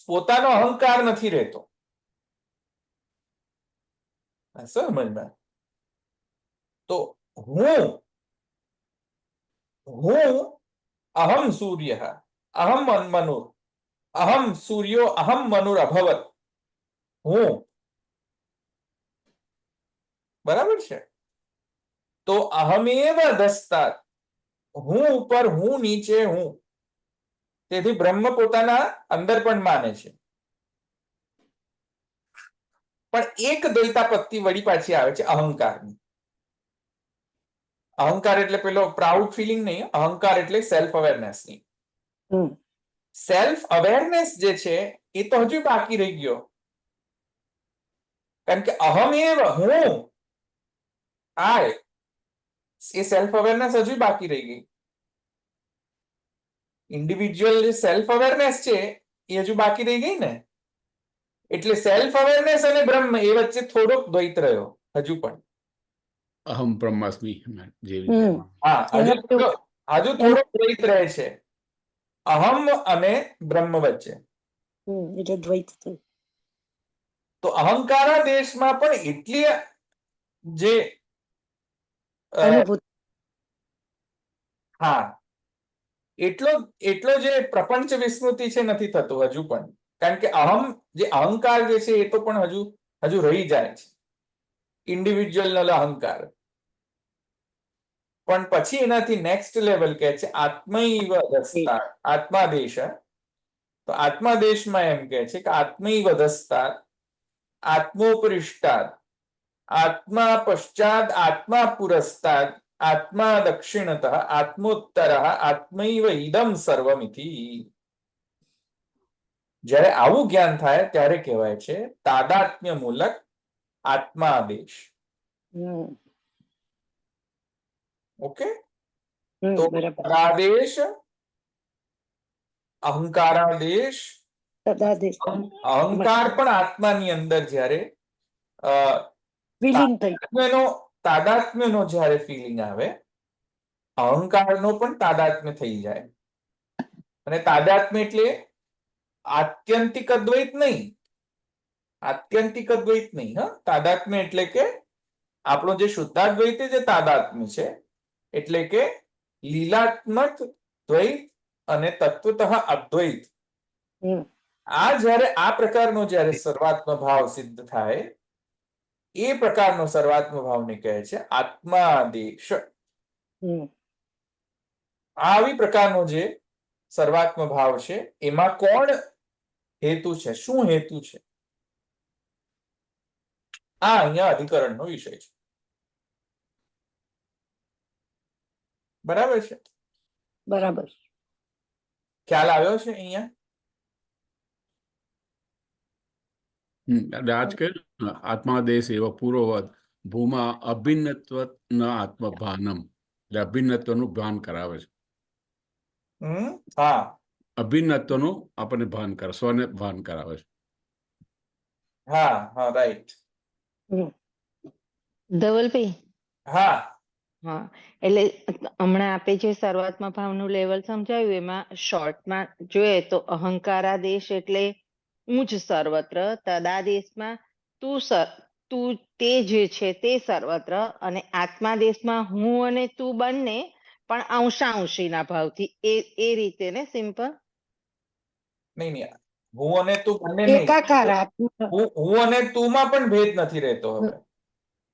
પોતાનો અહંકાર નથી રહેતો. સમજમાં? તો હું અહમ સૂર્ય અહમ મનુર અહમ સૂર્યો અહમ મનુર અભવત, હું. બરાબર છે? તો અહમેવ અધસ્તાત, હું ઉપર, હું નીચે, હું. તેથી બ્રહ્મ પોતાના અંદર પણ માને છે. પણ એક દ્વૈતાપત્તિ વળી પાછી આવે છે અહંકારની. અહંકાર એટલે પેલો પ્રાઉડ ફિલિંગ નહીં, અહંકાર એટલે સેલ્ફ અવેરનેસની. સેલ્ફ અવેરનેસ જે છે એ તો હજુ બાકી રહી ગયો. કારણ કે અહમેવ, હું, આય, એ સેલ્ફ અવેરનેસ હજુ બાકી રહી ગઈ. ઇન્ડિવિજ્યુઅલ જે સેલ્ફ અવેરનેસ છે એ હજુ બાકી રહી ગઈ ને. એટલે સેલ્ફ અવેરનેસ અને બ્રહ્મ એ વચ્ચે થોડોક દ્વૈત રહ્યો હજુ પણ. અહમ બ્રહ્માસ્મિ જેવી રીતે. હા, હજુ થોડોક દ્વૈત રહે છે અહમ અને બ્રહ્મ વચ્ચે. એટલે દ્વૈત થયું. તો અહંકારા દેશમાં પણ એટલી જે અનુભૂતિ. હા, એટલો જે પ્રપંચ વિસ્મૃતિ છે નથી થતું હજુ પણ. કારણ કે જે અહંકાર જે છે એ તો પણ હજુ રહી જાય છે, ઇન્ડિવિજ્યુઅલ અહંકાર. પણ પછી એનાથી નેક્સ્ટ લેવલ કે છે આત્મૈવ અધસ્તાત, આત્માદેશ. તો આત્માદેશમાં એમ કે છે કે આત્મૈવ અધસ્તાત આત્મોપરિષ્ટાત આત્મા પશ્ચાત આત્મા પુરસ્તાત આત્મા દક્ષિણતઃ આત્મોત્તર આત્મૈવ ઇદમ સર્વમિતિ. જ્યારે આવું જ્ઞાન થાય ત્યારે કહેવાય છે તાદાત્મ્ય મૂલક આત્માદેશ. ઓકે? તો આદેશ, અહંકારાદેશ, તદાદેશ અહંકાર પણ આત્માની અંદર જ્યારે વિલીન થઈ. તાદાત્મ્યનો જ્યારે ફિલિંગ આવે, અહંકારનો પણ તાદાત્મ્ય થઈ જાય. અને તાદાત્મ્ય એટલે આત્યંતિક અદ્વૈત નહીં, આત્યંતિક અદ્વૈત નહીં. તાદાત્મ્ય એટલે કે આપણો જે શુદ્ધાદ્વૈત જે તાદાત્મ્ય છે, એટલે કે લીલાત્મક દ્વૈત અને તત્વતઃ અદ્વૈત. આ જ્યારે આ પ્રકારનો જ્યારે સર્વાત્મ ભાવ સિદ્ધ થાય, એ પ્રકારનો સર્વાત્મ ભાવને કહે છે આત્માદેશ. આવી પ્રકારનો જે સર્વાત્મ ભાવ છે એમાં કોણ હેતુ છે, શું હેતુ છે, આ અહીંયા અધિકરણનો વિષય છે. બરાબર છે? બરાબર. ખ્યાલ આવ્યો છે અહીંયા? એટલે આજ કે આત્માદેશ એવ પૂર્વવત ભૂમા અભિન્નત્વ ન આત્મભાનમ, એટલે અભિન્નત્વનું ભાન કરાવે છે. હા અભિન્નત્વનું આપણને ભાન કરે, સ્વને ભાન કરાવે છે. હા હા, રાઈટ. ધવલભાઈ, હા હા, એટલે હમણાં આપે જે શરૂઆતમાં ભાવનું લેવલ સમજાવ્યું એમાં શોર્ટમાં જોઈએ તો અહંકારાદેશ એટલે હું જ સર્વત્ર, તદાદેશમાં તું તે જે છે તે સર્વત્ર, અને આત્માદેશમાં હું અને તું બંને પણ અંશાંશીના ભાવથી, એ રીતે ને સિમ્પલ. નહીં, હું અને તું બંને નહીં. એકાકાર આત્મા હું અને તું માં પણ ભેદ નથી રહેતો હવે.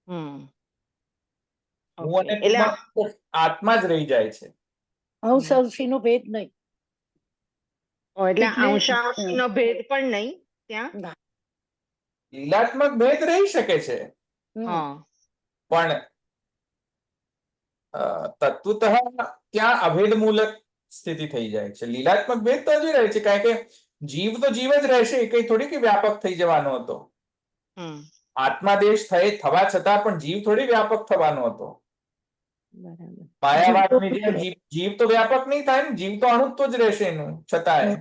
હમ હું ઓકે, અને એટલે તું આત્મા જ રહી જાય છે. અંશનો ભેદ નહીં. એટલે એટલે અંશાંશનો ભેદ પણ નહીં ત્યાં. લીલાત્મક ભેદ રહી શકે છે, હા, પણ તત્વતઃ ત્યાં અભેદમૂલક સ્થિતિ થઈ જાય છે. લીલાત્મક ભેદ તો હજી રહે છે, કારણ કે જીવ તો જીવ જ રહેશે, કઈ થોડી કે વ્યાપક થઈ જવાનો હતો. આત્માદેશ થવા છતાં પણ જીવ થોડી વ્યાપક થવાનો હતો. બરાબર. માયાવાદની જેમ જીવ તો વ્યાપક નહીં થાય ને, જીવ તો અણુત્વ જ રહેશે એનું છતાંય.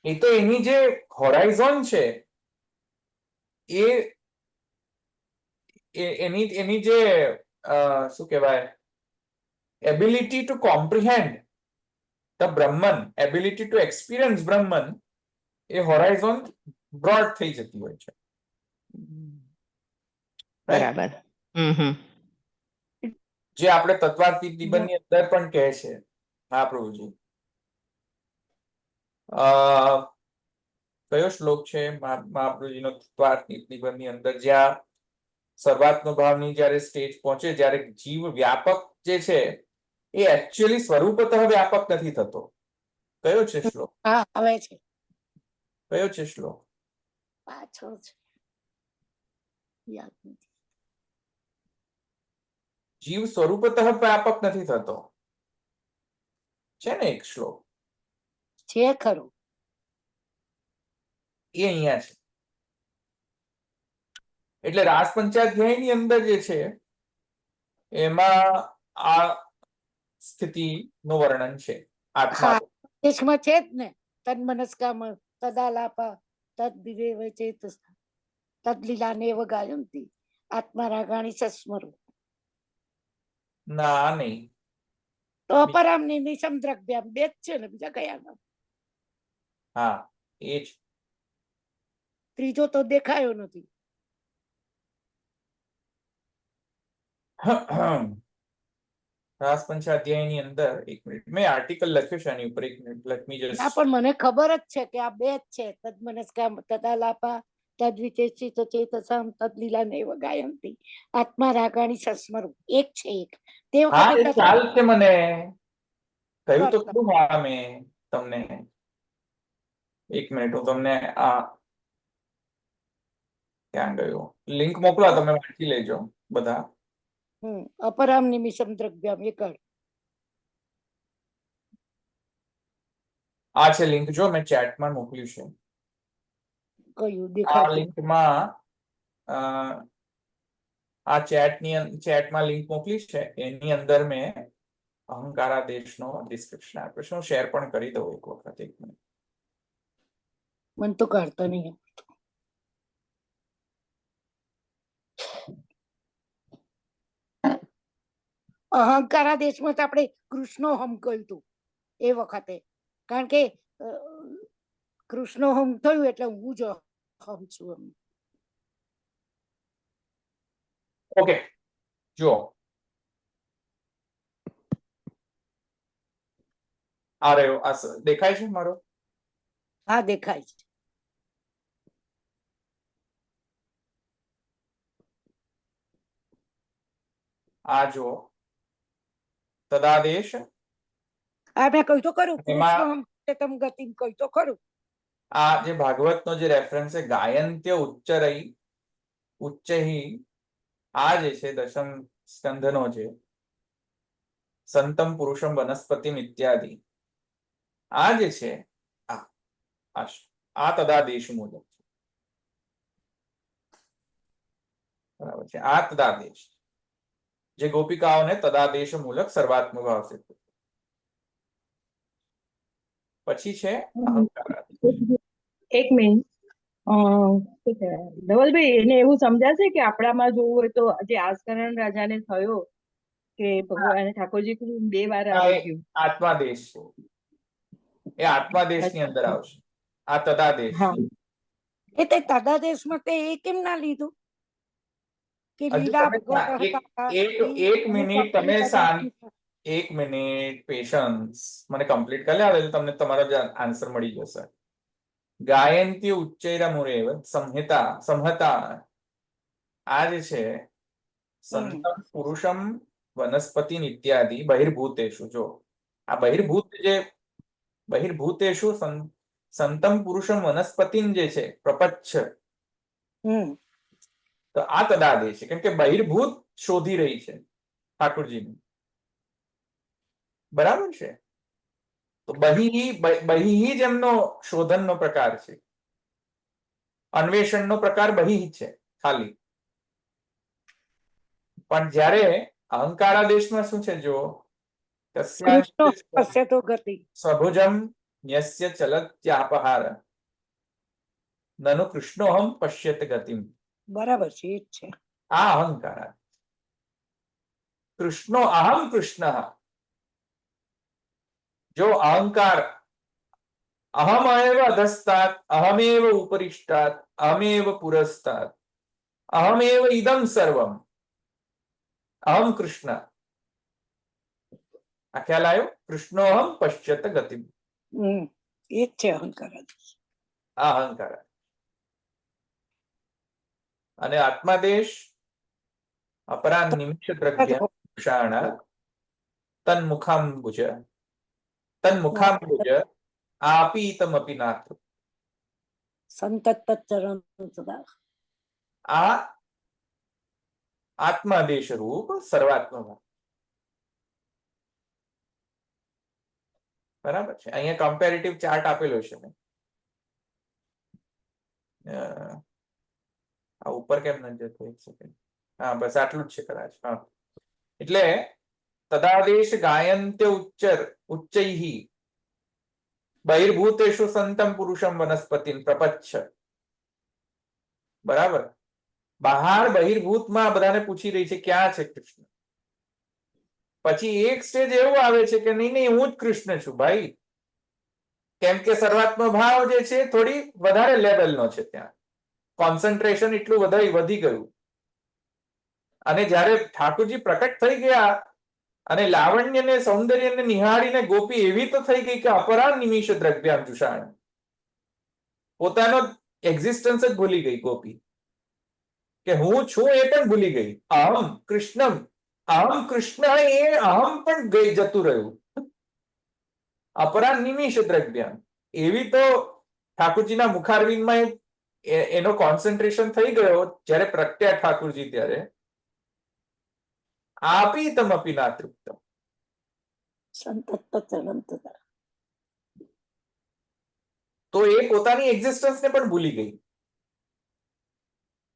એ તો એની જે હોરાઇઝોન છે એની જે શું કહેવાય, ability to comprehend the Brahman, ability to experience Brahman, એ હોરાઇઝોન બ્રોડ થઈ જતી હોય છે. બરાબર. જે આપણે તત્વાતીત નિબંધની અંદર પણ કહે છે. હા પ્રભુજી, કયો શ્લોક છે મહાપ્રભુજીનો તત્વાતીત નિબંધની અંદર, જ્યાં સર્વાત્મ ભાવની જયારે સ્ટેજ પહોંચે, જ્યારે જીવ વ્યાપક જે છે એ એકચ્યુઅલી સ્વરૂપતઃ વ્યાપક નથી થતો? કયો છે શ્લોક? હા, આવે છે. કયો છે શ્લોક? પાછળ છે, યાદ નથી. જીવ સ્વરૂપતઃ વ્યાપક નથી થતો, છે ને એક શ્લોક? છે ખરું. એ અહીંયા છે. એટલે રાસ પંચાધ્યાયની અંદર જે છે એમાં આ સ્થિતિનું વર્ણન છે. આત્મા દેશમાં છે જ ને, તન્મનસ્કામાં તદાલાપા તદ વિવેવ ચેતસ તદલીલાનેવ ગાયંતી આત્મા રાગાણી સસ્મરું. ના નહીં, તો અપરામની નિશમ દ્રવ્યામ બે જ છે ને, બીજા કયા નામ? હા એ જ. ત્રીજો તો દેખાયો નથી. રાસ પંચાધ્યાયની અંદર, એક મિનિટ, મેં આર્ટિકલ લખ્યું છે આની ઉપર, એક મિનિટ, લેટ મી ના, જસ્ટ. પણ મને ખબર જ છે કે આ બે જ છે, તદમનસ્કામ તદાલાપા તદ્વિચેષિત ચેતસામ તદલીલાનેવ ગાયંતી આત્મા રાગાણી સસ્મરું. એક છે, એક. તે હા એ વખતે ખ્યાલ છે મને, કહ્યું તો ખરું હા મેં તમને. એક મિનિટ, હું તમને આ ક્યાં ગયો લિંક મોકલા, તમે વાંચી લેજો બધા. અપરામ નિમિષમ દ્રવ્યામ એકડ. આ છે લિંક, જો મેં ચેટમાં મોકલ્યું છે. કયું આ દેખાતું? લિંકમાં આ ચેટમાં લિંક મોકલી છે, એની અંદર મેં અહંકારાદેશનો ડિસ્ક્રિપ્શન આપ્યો છે. હું શેર પણ કરી દઉં એક વખત, એક મિનિટ. મને તો કાઢતા નહીં. અહંકારા દેશમાં તો આપણે કૃષ્ણો હમ કહ્યું હતું એ વખતે, કારણ કે કૃષ્ણો હમ થયું એટલે હું જ હમ છું એમ. ઓકે, જુઓ આ રહ્યો, આ દેખાય છે મારો? હા, દેખાય છે. આ જુઓ, તદાદેશ. આ મેં કહ્યું તો ખરું, એમાં કૃષ્ણ હમ તમ ગતિમ કહ્યું તો ખરું. આ જે ભાગવતનો જે રેફરન્સ છે, ગાયંત્ય ઉચ્ચરઈ ઉચ્ચહી, આ જે છે દશમ સ્કંધનો છે, સંતમ પુરુષમ વનસ્પતિમ ઇત્યાદિ. આ જે છે આ તદાદેશ મૂલક છે. બરાબર છે. આ તદાદેશ જે ગોપિકાઓને તદાદેશ મૂલક સર્વાત્મ ભાવ સિદ્ધ. પછી છે અહંકાર. એક મિનિટ ધવલભાઈ એને એવું સમજાશે કે આપણામાં જોવું હોય તો જે આસ્કરણ રાજાને થયો કે ભગવાન ઠાકોરજી બે વાર આવી ગયું આત્માદેશ છે. એ આત્માદેશ ની અંદર આવશે. આ તદાદેશ. હા એ તે તદાદેશમાં તે એ કેમ ના લીધું કે હજુ લીલા તમે ભગવાન હતા, એક મિનિટ તમે એક મિનિટ પેશન્સ મને કમ્પ્લીટ કરી લે એટલે તમને તમારો આન્સર મળી જશે. ગાયંતી ઉચ્ચૈરમુરેવ સંહતા. આ જે છે સંતમ પુરુષમ વનસ્પતિ ઇત્યાદિ બહિર્ભૂતેષુ. જો આ બહિર્ભૂતેષુ સંતમ પુરુષમ વનસ્પતિન જે છે પ્રપચ્છ, તો આ તદાદેશ છે. કેમ કે બહિર્ભૂત શોધી રહી છે ઠાકોરજીને. બરાબર છે. તો બહિ જ એમનો શોધનનો પ્રકાર છે. અન્વેષણનો પ્રકાર બહિ છે ખાલી. પણ જ્યારે અહંકારાદેશમાં શું છે? જો તો ગતિ સ્વભુજમ ન્યસ્ય ચલત્યાપહાર નનુ કૃષ્ણોહમ પશ્યત ગતિમ. બરાબર છે. એ જ છે. આ અહંકાર. કૃષ્ણો અહમ કૃષ્ણ. જો અહંકાર અહમેવ અધસ્તાત અહમેવ ઉપરિષ્ટાત અહમેવ પુરસ્તાત અહમેવ ઇદમ સર્વમ અહમ કૃષ્ણ. આ ખ્યાલ આવ્યો? કૃષ્ણોહમ પશ્યત ગતિમ. એ જ છે અહંકાર. આ અહંકાર. અને આત્માદેશ અપરા નિમિષ દ્રવ્ય તન્મુખાંબુજ આપીતમપી નાથ. સંતતચરણ સદા. આ આત્માદેશ રૂપ સર્વાત્મભાવ. બરાબર છે. અહીંયા કમ્પેરેટિવ ચાર્ટ આપેલો છે. આ ઉપર કેમ નથી જતો? એક સેકન્ડ. હા, બસ આટલું જ છે કદાચ. હા, એટલે તદાદેશ ગાયંત્ય ઉચ્ચૈઃ બહિર્ભૂતેષુ સંતમ પુરુષમ વનસ્પતિમ પ્રપચ્છ. બરાબર. બહાર બહિર્ભૂતમાં બધાને પૂછી રહી છે ક્યાં છે કૃષ્ણ. પછી એક સ્ટેજ એવું આવે છે કે નહીં, હું જ કૃષ્ણ છું ભાઈ. કેમ કે સર્વાત્મ ભાવ જે છે થોડી વધારે લેવલનો છે. ત્યાં કોન્સન્ટ્રેશન એટલું વધી ગયું. અને જ્યારે ઠાકોરજી પ્રકટ થઈ ગયા અને લાવણ્યને સૌંદર્યને નિહાળીને ગોપી એવી તો થઈ ગઈ કે અપરા નિમિષ દ્રવ્યામ જુષાણ. પોતાનો એક્ઝિસ્ટન્સ જ ભૂલી ગઈ ગોપી. કે હું છું એ પણ ભૂલી ગઈ. અહમ કૃષ્ણમ. અહમ કૃષ્ણ એ અહમ પણ જતું રહ્યું. અપરા નિમિષ દ્રવ્યામ. એવી તો ઠાકોરજીના મુખારવિંદમાં એનો કોન્સન્ટ્રેશન થઈ ગયો જ્યારે પ્રગટ્યા ઠાકોરજી ત્યારે આપીતમપી ના તૃપ્તમ. તો એ પોતાની એક્ઝિસ્ટન્સને પણ ભૂલી ગઈ.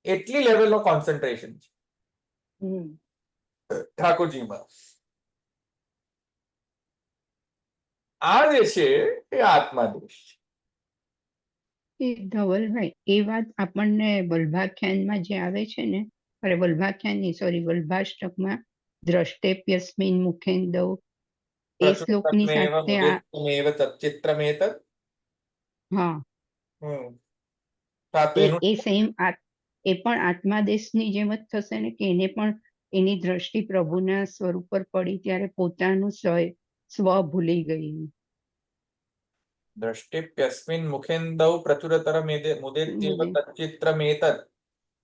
એટલી લેવલનો કોન્સન્ટ્રેશન છે ઠાકોરજીમાં. આ જે છે એ આત્માદેશ છે. એ ધવલભાઈ, એ વાત આપણને વલ્ભાખ્યાનમાં જે આવે છે ને, અરે વલ્ભાખ્યાન સોરી વલ્ભાષ્ટકમાં દ્રષ્ટેપ્યસ્મિન મુખેન્દૌ એ શ્લોકની સાથે ચિત્રમેત. હા, એ સેમ એ પણ આત્માદેશની જેમ જ થશે ને કે એને પણ એની દ્રષ્ટિ પ્રભુના સ્વરૂપ પર પડી ત્યારે પોતાનું સ્વ ભૂલી ગઈ. દ્રષ્ટિપ્યસ્મિન મુખેન્દૌ પ્રચુરતર મુદેત્યેવ તચ્ચિત્રમેતદ.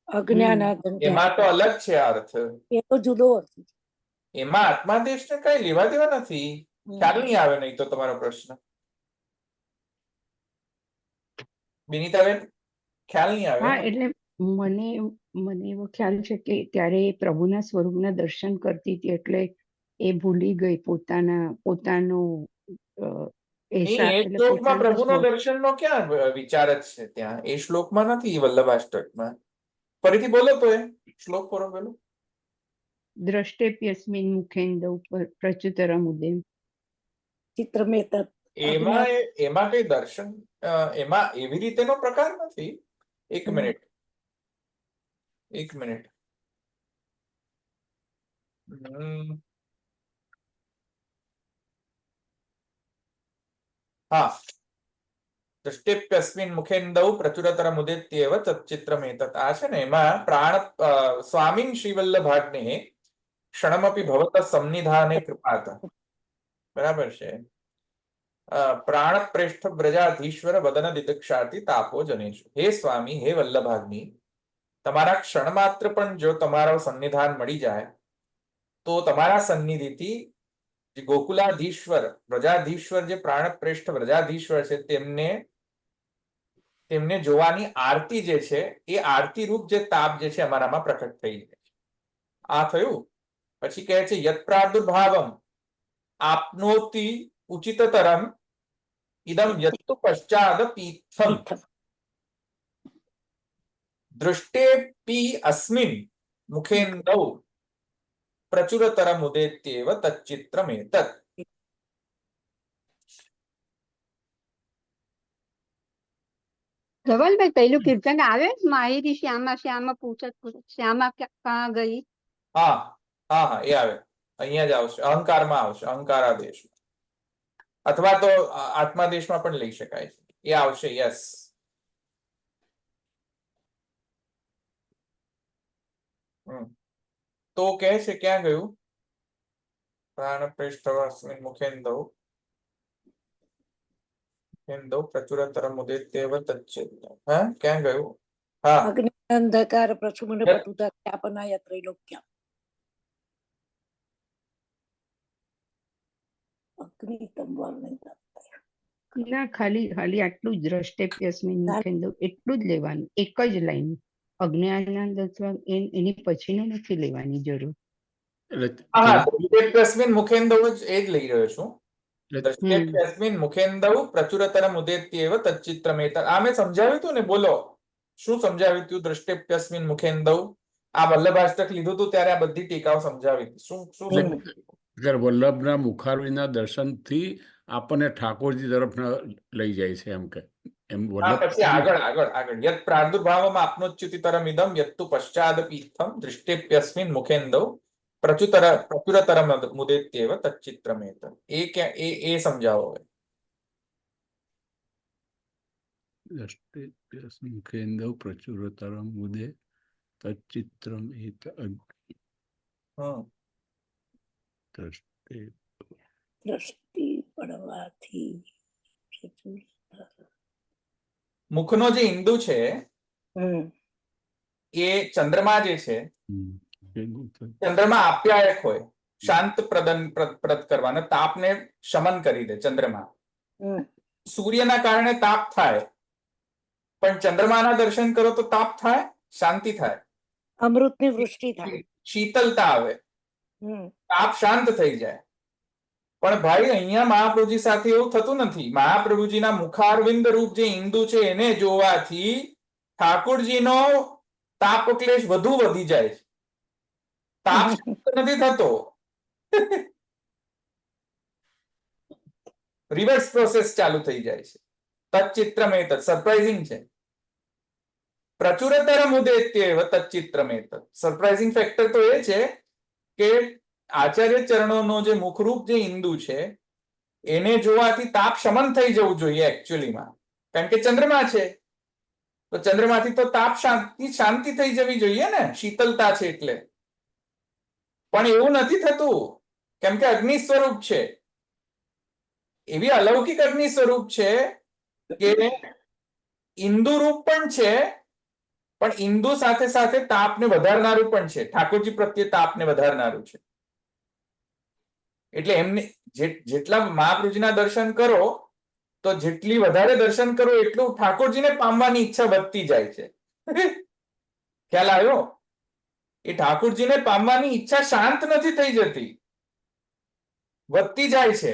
અજ્ઞાન. એમાં તો અલગ છે અર્થ. એ તો જુદો અર્થ. એમાં આત્માદેશને કઈ લેવા દેવા નથી. ખ્યાલ નહીં આવે નહીં તો તમારો પ્રશ્ન. વિનીતાબેન, ખ્યાલ નહીં આવે? હા, એટલે મને એવો ખ્યાલ છે કે ત્યારે પ્રભુના સ્વરૂપના દર્શન કરતી હતી એટલે એ ભૂલી ગઈ પોતાનો અ, નહીં, એ એટલે શ્લોકમાં પોતાનો પ્રભુનો સ્વ દર્શનનો ક્યાં વિચાર જ છે ત્યાં? એ શ્લોકમાં નથી, વલ્લભાષ્ટકમાં. ફરીથી બોલો તો એ શ્લોક કરો પેલો. દ્રષ્ટેપ્યસ્મિન મુખેન્દૌ પ્રચ્યુતરમુદે. ચિત્રમેતત એમાં એમાં કઈ દર્શન એમાં એવી રીતેનો પ્રકાર નથી. એક હમ. મિનિટ, એક મિનિટ. હા, દૃષ્ટિપ્યસ્મિન મુખેન્દૌ પ્રચુરતરમુદિત્યેવ તચ્ચિત્રમેતત. આ છે ને, એમાં સ્વામીન શ્રીવલ્લભાગ્ને ક્ષણમપી ભવતઃ સંનિધાને કૃપાત. બરાબર છે. પ્રાણપ્રેષ્ઠ વ્રજાધીશ્વર વદન દિદક્ષાતિ તાપો જનેશુ. હે સ્વામી, હે વલ્લભાગ્નિ, તમારા ક્ષણ માત્ર પણ જો તમારો સન્નિધાન મળી જાય તો તમારા સન્નિધિથી જે ગોકુલાધીશ્વર વ્રજાધીશ્વર, જે પ્રાણપ્રેષ્ઠ વ્રજાધીશ્વર છે, તેમને જોવાની આરતી જે છે, એ આરતી રૂપ જે તાપ જે છે અમારામાં પ્રકટ થઈ જાય છે. આ થયું. પછી કહે છે યત પ્રાદુર્ભાવમ આપનોતિ ઉચિતતરમ ઇદમ યત્તુ પશ્ચાદ પીથમ દૃષ્ટેપી અસ્મિન મુખેન્દૌ પ્રચુરતરમુદેત્યેવ તચ્ચિત્રમેતત. ધવલભાઈ પહેલું કીર્તન આવે માહિતી શ્યામા શ્યામા પૂછત શ્યામા ક્યાં ગઈ? હા હા હા, એ આવે. અહીંયા જ આવશે, અહંકારમાં આવશે, અહંકારાદેશ. અથવા તો આત્માદેશમાં પણ લઈ શકાય છે. એ આવશે. યસ. તો કહે છે ક્યાં ગયું? પ્રાણપ્રેષ્ઠ મુખેન્દૌ પ્રચુરતરમુદેત્યેવ તચ્ચિત્રમ. હા, ક્યાં ગયું? હા, અગ્નિ અંધકાર પ્રચુમન પટુતા ખ્યાપનાય ત્રૈલોક્યમ. અગ્નિ તંવાર નહીં. ના, ખાલી આટલું જ દ્રષ્ટેપ્યસ્મિન મુખેન્દૌ એટલું જ લેવાનું, એક જ લાઈન. અજ્ઞાનાનંદ અથવા એની પછીનું નથી લેવાની જરૂર. એટલે હા, દૃષ્ટેપ્યસ્મિન મુખેન્દૌ જ એ જ લઈ રહ્યો છું. એટલે દૃષ્ટેપ્યસ્મિન મુખેન્દૌ પ્રચુરતરમુદેત્યેવ તચ્ચિત્રમેતત. આ મેં સમજાવ્યું હતું ને, બોલો શું સમજાવ્યું હતું? દૃષ્ટેપ્યસ્મિન મુખેન્દૌ. આ વલ્લભાષ્ટક લીધું હતું ત્યારે આ બધી ટીકાઓ સમજાવી હતી. શું એટલે વલ્લભના મુખારવિંદના દર્શનથી આપણને ઠાકોરજી તરફ લઈ જાય છે, એમ કે એમ હા, પછી વલ્લભ આગળ યત પ્રાદુર્ભાવમ આપનોચ્યુતિતરમ ઇદમ યત્તુ પશ્ચાદપીથમ દૃષ્ટેપ્યસ્મિન મુખેન્દૌ પ્રચુરતરમુદેત્યેવ તચ્ચિત્રમેતત. એ સમજાવો હવે. દ્રષ્ટેપ્યસ્મિન મુખેન્દૌ પ્રચુરતરમુદે તચ્ચિત્રમેતત. દ્રષ્ટિ પડવાથી મુખનો જે ઇંદુ છે એ ચંદ્રમા જે છે, ચંદ્રમા આપ્યાયક હોય, શાંત પ્રદ કરવાને, તાપને શમન કરી દે ચંદ્રમા. સૂર્યના કારણે તાપ થાય, પણ ચંદ્રમાના દર્શન કરો તો તાપ થાય, શાંતિ થાય, અમૃતની વૃષ્ટિ થાય, શીતલતા આવે, તાપ શાંત થઈ જાય. પણ ભાઈ, અહીંયા મહાપ્રભુજી સાથે એવું થતું નથી. મહાપ્રભુજીના મુખારવિંદ રૂપ જે ઇંદુ છે એને જોવાથી ઠાકોરજીનો તાપ ક્લેશ વધુ વધી જાય છે. તાપ નથી થતો. રિવર્સ પ્રોસેસ ચાલુ થઈ જાય છે. તચ્ચિત્રમેતત. સરપ્રાઇઝિંગ છે. પ્રચુરતરમુદેત્યેવ તચ્ચિત્રમેતત. સરપ્રાઇઝિંગ ફેક્ટર તો એ છે કે આચાર્ય ચરણોનો જે મુખરૂપ જે ઇંદુ છે એને જોવાથી તાપ શમન થઈ જવું જોઈએ એકચ્યુઅલીમાં, કારણ કે ચંદ્રમા છે તો ચંદ્રમાથી તો તાપ શાંતિ થઈ જવી જોઈએ ને, શીતલતા છે એટલે. પણ એવું નથી થતું, કેમ કે અગ્નિ સ્વરૂપ છે. એવી અલૌકિક અગ્નિ સ્વરૂપ છે કે ઇન્દુ રૂપ પણ છે, પણ ઇન્દુ સાથે સાથે તાપને વધારનારું પણ છે. ઠાકોરજી પ્રત્યે તાપને વધારનારું છે. એટલે એમને જેટલા મહાપ્રભુજીના દર્શન કરો તો જેટલી વધારે દર્શન કરો એટલું ઠાકોરજીને પામવાની ઈચ્છા વધતી જાય છે. ખ્યાલ આવ્યો? એ ઠાકોરજીને પામવાની ઈચ્છા શાંત નથી થઈ જતી. વધતી જાય છે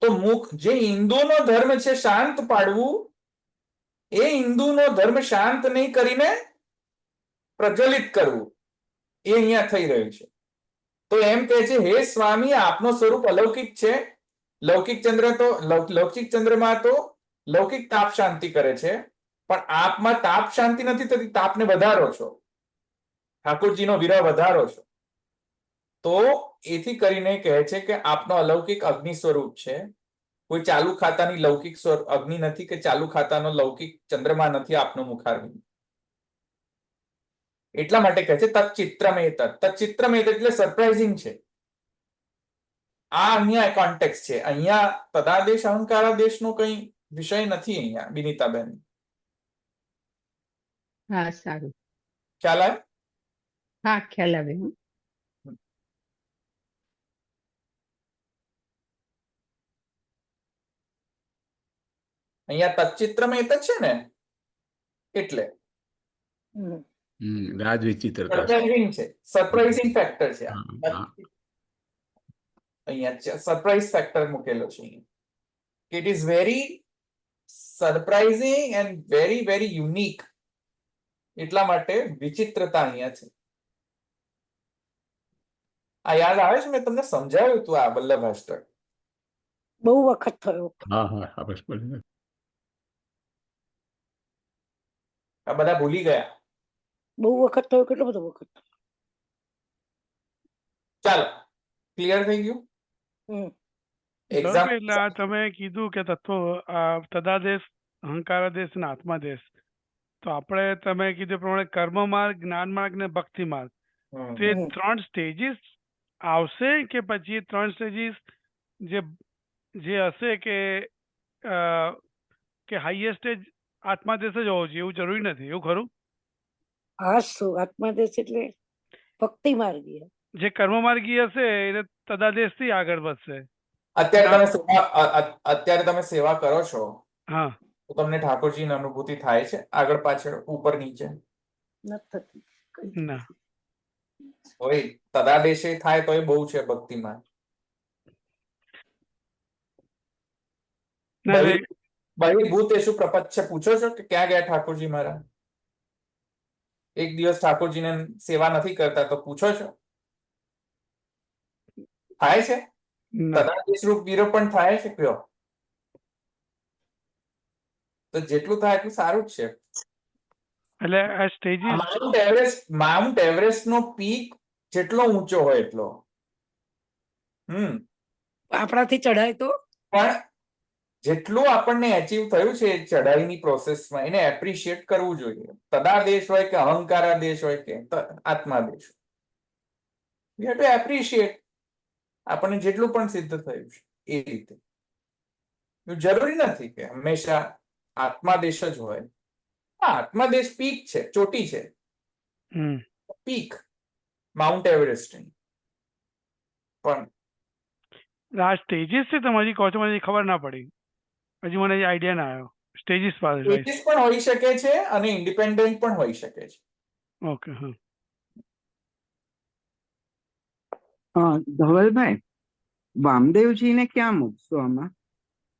તો મુખ જે હિન્દુનો ધર્મ છે શાંત પાડવું, એ હિન્દુનો ધર્મ શાંત નહીં કરીને પ્રજ્વલિત કરવું, એ અહીંયા થઈ રહ્યું છે. તો એમ કહે છે, હે સ્વામી, આપનો સ્વરૂપ અલૌકિક છે. લૌકિક ચંદ્રમાં તો લૌકિક તાપ શાંતિ કરે છે, પણ આપમાં તાપ શાંતિ નથી થતી, તાપને વધારો છો, ઠાકોરજીનો વિરહ વધારો છો. તો એથી કરીને કહે છે કે આપનો અલૌકિક અગ્નિ સ્વરૂપ છે. કોઈ ચાલુ ખાતાની લૌકિક અગ્નિ નથી, કે ચાલુ ખાતાનો લૌકિક ચંદ્રમા નથી આપનો મુખારવિંદ. એટલા માટે કહે છે તચ્ચિત્રમેતત. તચ્ચિત્રમેતત એટલે સરપ્રાઇઝિંગ છે. આ અહીંયા કોન્ટેક્સ છે. અહીંયા તદાદેશ અહંકારાદેશનો કઈ વિષય નથી. અહીંયા વિનીતાબેન હા સારું, ખ્યાલ આવે? હા ખ્યાલ આવે હો. અહીંયા તચ્ચિત્રમેતત છે ને, એટલે રાજ વિચિત્રતા છે. સરપ્રાઇઝિંગ છે, સરપ્રાઇઝિંગ ફેક્ટર છે. હા, હા. અહીંયા સરપ્રાઇઝ ફેક્ટર મૂકેલો છે. It is very surprising and very very unique. એટલા માટે વિચિત્રતા અહીંયા છે. આ યાદ આવે છે? મેં તમને સમજાવ્યું હતું આ વલ્લભાષ્ટક. બહુ વખત થયો. હા હા હા, બસ બસ. આ બધા ભૂલી ગયા. બહુ વખત થયો. કેટલો બધો વખત. ચાલો, ક્લિયર થઈ ગયું? સૌરભભાઈ, એટલે આ તમે કીધું કે તત્વો તદાદેશ, અહંકારાદેશ અને આત્માદેશ, તો આપણે તમે કીધું એ પ્રમાણે કર્મ માર્ગ, જ્ઞાન માર્ગ ને ભક્તિ માર્ગ, તો એ 3 સ્ટેજીસ આવશે કે પછી 3 સ્ટેજીસ જે હશે કે હાઈએસ્ટ સ્ટેજ આત્માદેશ જ હોવો જોઈએ એવું જરૂરી નથી, એવું ખરું? હા, શું આત્માદેશ એટલે ભક્તિ માર્ગી. જે કર્મ માર્ગી હશે એ તદાદેશ થી આગળ વધશે. અત્યારે તમે સેવા કરો છો, હા, તો તમને ઠાકોરજીની અનુભૂતિ થાય છે આગળ પાછળ, ઉપર નીચે? ના. હોય તદાદેશે થાય તો એ બહુ છે ભક્તિમાં. બહિર્ભૂતેષુ પ્રપંચ પૂછો છો કે ક્યાં ગયા ઠાકોરજી મારા? એક દિવસ ઠાકોરજીને સેવા નથી કરતા તો પૂછો છો? થાય છે? તદાદેશ રૂપ વિરોહ પણ થાય છે કયો? તો જેટલું થાય એટલું સારું જ છે. એટલે આ સ્ટેજીસ, માઉન્ટ એવરેસ્ટ નો પીક જેટલો ઊંચો હોય એટલો આપણાથી ચડાય તો પણ જેટલું આપણને અચીવ થયું છે ચઢાઈની પ્રોસેસમાં, એને એપ્રિશિએટ કરવું જોઈએ. તદાદેશ હોય કે અહંકારાદેશ હોય કે આત્માદેશ, યુ હેવ ટુ એપ્રિશિએટ આપણને જેટલું પણ સિદ્ધ થયું છે એ રીતે. જરૂરી નથી કે હંમેશા આત્માદેશ જ હોય. આત્માદેશ પીક છે, ચોટી છે, પીક માઉન્ટ એવરેસ્ટ. પણ આ સ્ટેજીસ છે તમારી કહો છો, મને ખબર ના પડી, હજી મને આઈડિયા ના આવ્યો. સ્ટેજીસ સ્ટેજીસ પણ હોઈ શકે છે અને ઇન્ડિપેન્ડન્ટ પણ હોઈ શકે છે. ઓકે. હા ધવલભાઈ, વામદેવજીને ક્યાં મૂકશો આમાં?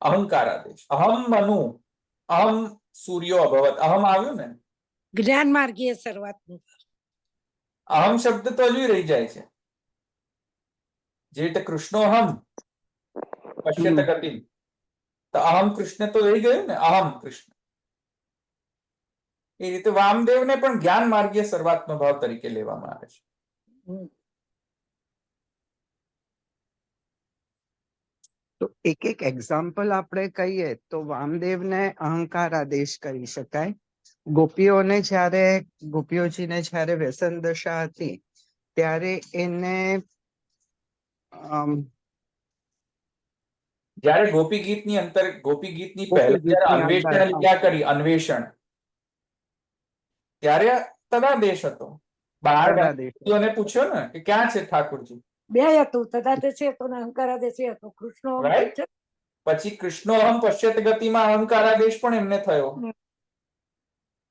અહંકારાદેશ. અહમ મનુ, અહમ સૂર્યો અભવત. અહમ આવ્યું ને, જ્ઞાન માર્ગીય શરૂઆતનું. અહમ શબ્દ તો હજુ રહી જાય છે. જે રીતે કૃષ્ણોહમ પશ્યત ગતિ, તો અહમ કૃષ્ણ તો રહી ગયું ને, અહમ કૃષ્ણ. એ રીતે વામદેવને પણ જ્ઞાન માર્ગીય સર્વાત્મ ભાવ તરીકે લેવામાં આવે છે. તો એક એક એક્ઝામ્પલ આપણે કહીએ તો વામદેવને અહંકારાદેશ કહી શકાય. ગોપીઓજીને જ્યારે વ્યસન દશા હતી ત્યારે એને જયારે ગોપી ગીતની પહેલા જયારે અન્વેષણ લીલા કરી, અન્વેષણ, ત્યારે તદાદેશ હતો. બહાર પૂછ્યો ને કે ક્યાં છે ઠાકોરજી? બે હતું, તદાદેશ હતો ને અહંકારાદેશ હતો. કૃષ્ણ પછી કૃષ્ણોહમ પશ્યત ગતિમાં અહંકારાદેશ પણ એમને થયો.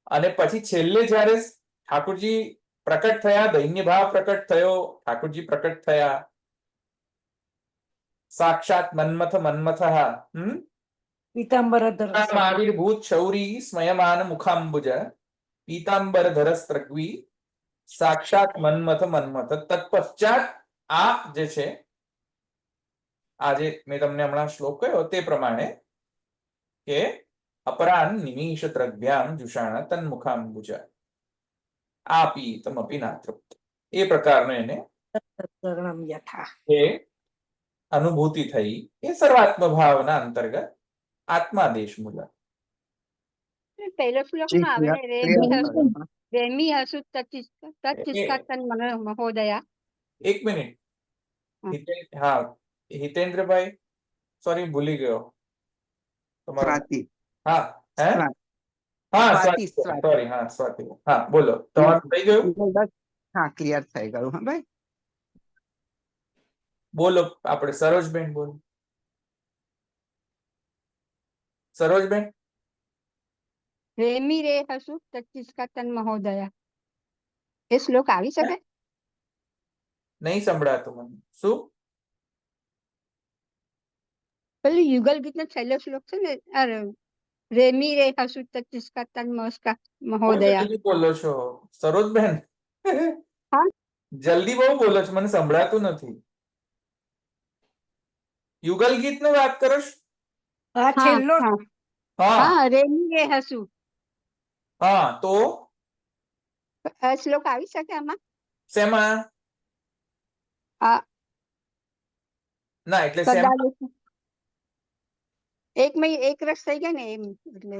અને પછી છેલ્લે જયારે ઠાકોરજી પ્રકટ થયા, દૈન્ય ભાવ પ્રકટ થયો, ઠાકોરજી પ્રકટ થયા, સાક્ષાત મન્મથ મન્મથઃ પીતાંબરધર આવિર્ભૂત શૌરી સ્મયમાન મુખાંબુજ પીતાંબરધરસ્ત્રગ્વી સાક્ષાત મન્મથ મન્મથ. તત્પશ્ચાત આ જે છે, આજે મેં તમને હમણાં શ્લોક કહ્યો તે પ્રમાણે કે અપરાન નિમીશ દ્રવ્યામ જુષાણ તન્મુખાંબુજ આપીતમપી નાતૃપ્ત. એ પ્રકારનો એને શરણમ યથા. એ અનુભૂતિ થઈ એ સર્વાત્મ ભાવના અંતર્ગત આત્માદેશ મૂલક. પહેલો શ્લોક જી, માં આવે ને clear થયું. રેમી હસુ તત્તિષ્કતન મહોદયા. એક મિનિટ. હા. હા, હિતેન્દ્રભાઈ, સોરી ભૂલી ગયો તમારો. સ્વાતિ હા હે સ્વા- હા સ્વાતિ, સ્વાતિ, સ્વાતિ. સોરી, હા સ્વાતિ. હા બોલો, તમારું થઈ ગયું? બસ, હા ક્લિયર થઈ ગયું. હા ભાઈ, બોલો, આપણે સરોજબેન બોલો. સરોજબેન, રેમી રે હસુ તત્તિષ્કતન મહોદયા. એ શ્લોક આવી શકે? નહીં સંભળાતું મને. શું? પેલું યુગલ ગીત નો છેલ્લો શ્લોક છે ને, અરે રેમી રે હસુ તત્તિષ્કતન મહોદયા. જલ્દી બોલો છો સરોજબેન? હા. જલ્દી બહુ બોલો છો, મને સંભળાતું નથી. યુગલ ગીત નું વાત કરો છો? આ હા છેલ્લો હા હા હા, રેમી રે હસુ. હા, તો આ શ્લોક આવી શકે આમાં? શેમાં? આ ના, એટલે શેમાં? તદાદેશ એક રસ થઈ ગયા ને એમ, એટલે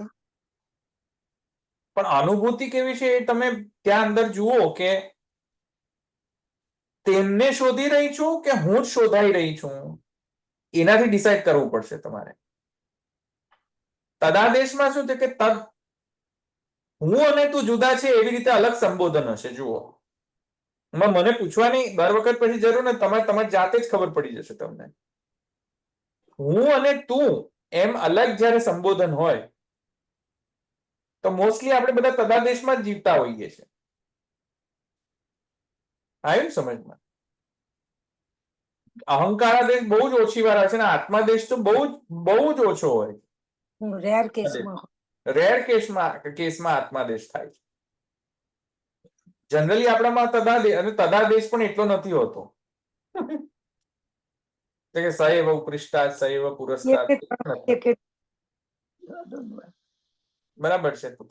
પણ અનુભૂતિ કેવી છે એ તમે ત્યાં અંદર જુઓ કે તેમને શોધી રહી છું કે હું જ શોધાઈ રહી છું, એનાથી ડિસાઈડ કરવું પડશે તમારે. તદાદેશમાં શું છે કે તદ, હું અને તું જુદા છે એવી રીતે અલગ સંબોધન હશે. જુઓ, એમાં મને પૂછવાની દર વખત પછી જરૂર ને, તમારે જાતે જ ખબર પડી જશે તમને. હું અને તું એમ અલગ જ્યારે સંબોધન હોય તો મોસ્ટલી આપણે બધા તદાદેશમાં જ જીવતા હોઈએ છીએ. આવ્યું ને સમજમાં? અહંકારાદેશ બહુ જ ઓછી વાર આવે છે ને આત્માદેશ તો બહુ જ ઓછો હોય. રેર કેસમાં રેર કેસમાં આત્માદેશ થાય છે. જનરલી આપણામાં તદાદેશ, અને તદાદેશ પણ એટલો નથી હોતો. કે સૈવ ઉપૃષ્ટાત સૈવ પુરસ્તાદ. બરાબર છે. તો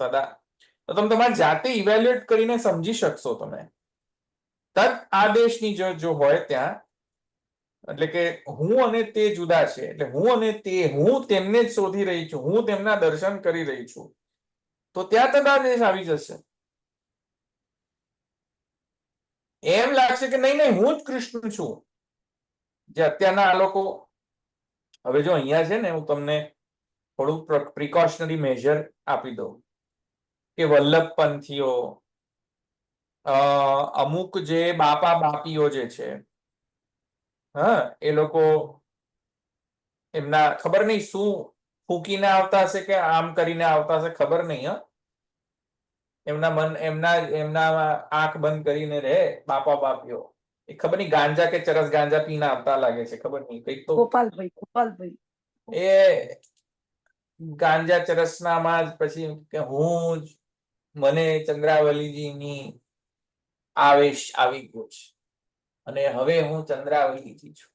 તમે તમારી જાતે ઇવેલ્યુએટ કરીને સમજી શકશો તમે. તદ આદેશની જો હોય ત્યાં, એટલે કે હું અને તે જુદા છે, એટલે હું અને તે, હું તેમને જ શોધી રહી છું, હું તેમના દર્શન કરી રહી છું, તો ત્યાં તદાદેશ આવી જશે. એમ લાગશે કે નહીં નહીં, હું જ કૃષ્ણ છું. જે અત્યારના આ લોકો, હવે જો અહીંયા છે ને, હું તમને થોડુંક પ્રિકોશનરી મેજર આપી દઉં કે વલ્લભપંથીઓ, અમુક જે બાપા બાપીઓ જે છે, હા, એ લોકો એમના ખબર નહીં શું ફૂકીને આવતા હશે કે આમ કરીને આવતા હશે, ખબર નહીં. હા, એમના આંખ બંધ કરીને રહે બાપા બાપીઓ. એ ખબર નહીં ગાંજા કે ચરસ ગાંજા પીને આવતા લાગે છે, ખબર નહીં કઈક તો. ગોપાલભાઈ એ ગાંજા ચરસનામાં જ પછી કે હું જ, મને ચંદ્રાવલીજીની આવેશ આવી ગયો છે અને હવે હું ચંદ્રાવલીજી છું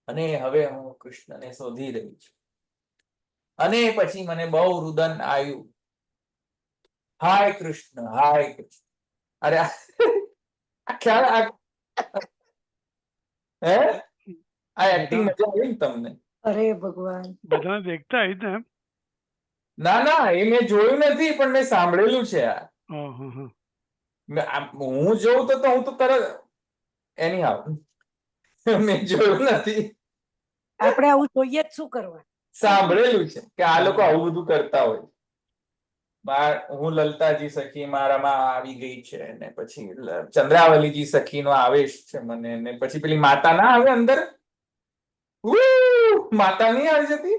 અને હવે હું કૃષ્ણને શોધી રહી છું અને પછી મને બહુ રુદન આવ્યું, હાય કૃષ્ણ હાય કૃષ્ણ. અરે આ ખ્યાલ, હે આ એક્ટિંગ મજા આવી ને તમને? અરે ભગવાન, બધાને દેખતા આવી ને એમ. ના, એ મેં જોયું નથી પણ મેં સાંભળેલું છે. આ હું જોઉં તો હું તો તરત એની હાવ મેં જોયું નથી, આપણે આવું જોઈએ જ શું કરવા. સાંભળેલું છે કે આ લોકો આવું બધું કરતા હોય. હું લલતાજી સખી મારામાં આવી ગઈ છે ને પછી ચંદ્રાવલીજી સખીનો આવેશ છે મને, ને પછી પેલી માતા ના આવે અંદર, માતા નહીં આવી જતી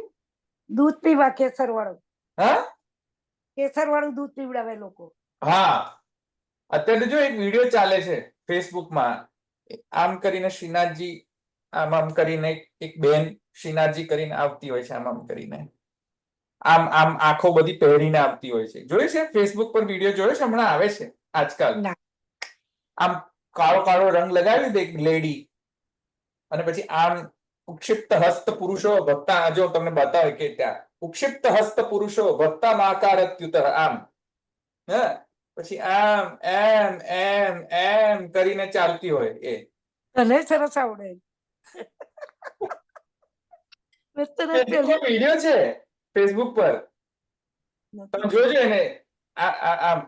દૂધ પીવા, કેસર વાળું. હા, કેસર વાળું દૂધ પીવડાવે લોકો. હા, અત્યારે જો એક વિડીયો ચાલે છે ફેસબુકમાં, આમ કરીને શ્રીનાથજી આમ કરીને એક બેન શ્રીનાથજી કરીને આવતી હોય છે, આમ કરીને આમ આંખો બધી પહેરીને આવતી હોય છે. જોયું છે ફેસબુક પર વિડીયો જોયો છે? હમણાં આવે છે આજકાલ. આમ કાળો કાળો રંગ લગાવી દે લેડી, અને પછી આમ ઉક્ષિપ્ત હસ્ત પુરુષો ભક્તા, જો તમને બતાવે કે ત્યાં ઉક્ષિપ્ત હસ્ત પુરુષો ભક્તા માકારત્યુતર, આમ પછી આમ એમ એમ એમ કરીને ચાલતી હોય. એ તને સરસ આવડે. વિડીયો છે ફેસબુક પર, તમે જોજો એને. આમ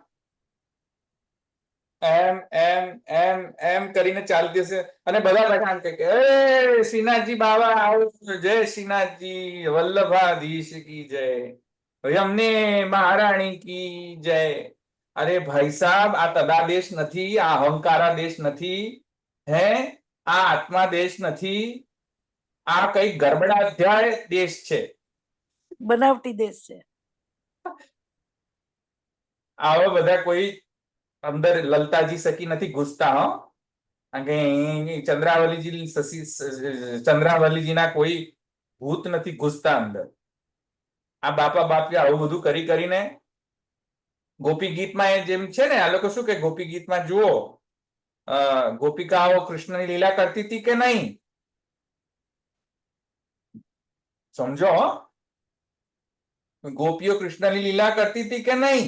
એમ એમ એમ એમ કરીને ચાલતી હશે, અને બધા બેઠા કે એ શ્રીનાથજી બાબા આવો, જય શ્રીનાથજી, વલ્લભાધીશ કી જય, યમને મહારાણી કી જય. અરે ભાઈ સાહેબ, આ તદાદેશ નથી, આ અહંકારા દેશ નથી, હે આ આત્મા દેશ નથી, આ કઈ ગરબડાધ્યાય દેશ છે, બનાવટી દેશ છે. આવા બધા કોઈ અંદર લલતાજી સકી નથી ઘૂસતા. હો, કારણ કે ચંદ્રાવલીજીના કોઈ ભૂત નથી ઘૂસતા અંદર. આ બાપા બાપી આવું બધું કરી કરીને ગોપી ગીતમાં જેમ છે ને, આ લોકો શું કે ગોપી ગીતમાં જુઓ, ગોપિકાઓ કૃષ્ણની લીલા કરતી હતી કે નહીં, સમજો. ગોપીઓ કૃષ્ણની લીલા કરતી હતી કે નહીં?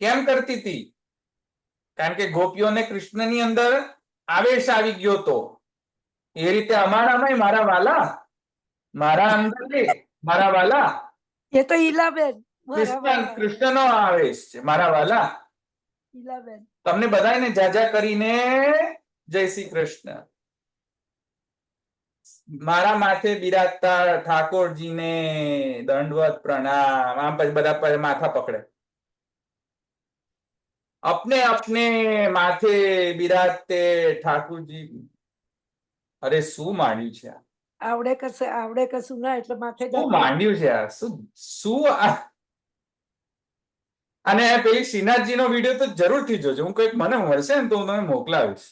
કેમ કરતી હતી? કારણ કે ગોપીઓને કૃષ્ણની અંદર આવેશ આવી ગયો હતો. એ રીતે અમારામાં મારા વાલા, મારા અંદર મારા વાલા, એ તો ઈલાબેન, કૃષ્ણનો આવેશ છે મારા વાલા. ઈલાબેન, તમને બધાને જાજા કરીને જય શ્રી કૃષ્ણ. મારા માથે બિરાજતા ઠાકોરજીને દંડવત પ્રણામ. આમ પછી બધા માથા પકડે. अपने अपने माथे बिराजते ઠાકુરજી. અરે શું માંડ્યું છે? આવડે કશું ના, એટલે માથે શું માંડ્યું છે યાર? શું અને પેલી શ્રીનાથજી નો વિડીયો તો જરૂરથી જોજો. હું કઈક મને મળશે ને તો હું તમને મોકલાવીશ.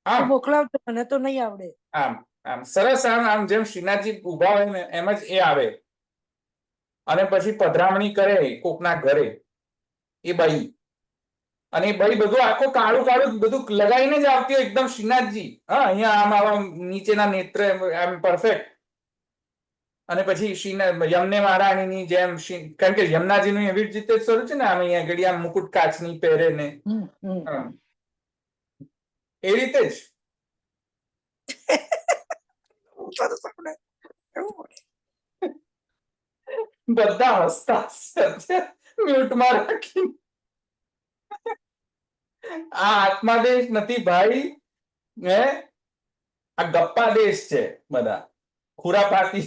હા, મોકલાવજો, મને તો નહીં આવડે. આમ આમ સરસ, આમ જેમ શ્રીનાથજી ઉભા હોય ને એમ જ એ આવે, અને પછી પધરામણી કરે કોકના ઘરે એ બાઈ, અને એ બાઈ બધું આખો કાળું કાળું બધું લગાવીને જ આવતી હોય એકદમ શ્રીનાથજી. હા, અહીંયા આમ આવા નીચેના નેત્ર એમ પરફેક્ટ. અને પછી યમને મહારાણીની જેમ, કારણ કે યમુનાજીનું એવી રીતે સ્વરૂપ છે ને, આમ અહીંયા ઘડી આમ મુકુટ કાચની પહેરે ને એ રીતે જ. બધા હસતા મ્યુટમાં રાખી. આ આત્મા દેશ નથી ભાઈ, હે આ ગપ્પા દેશ છે. બધા ખુરાપાતી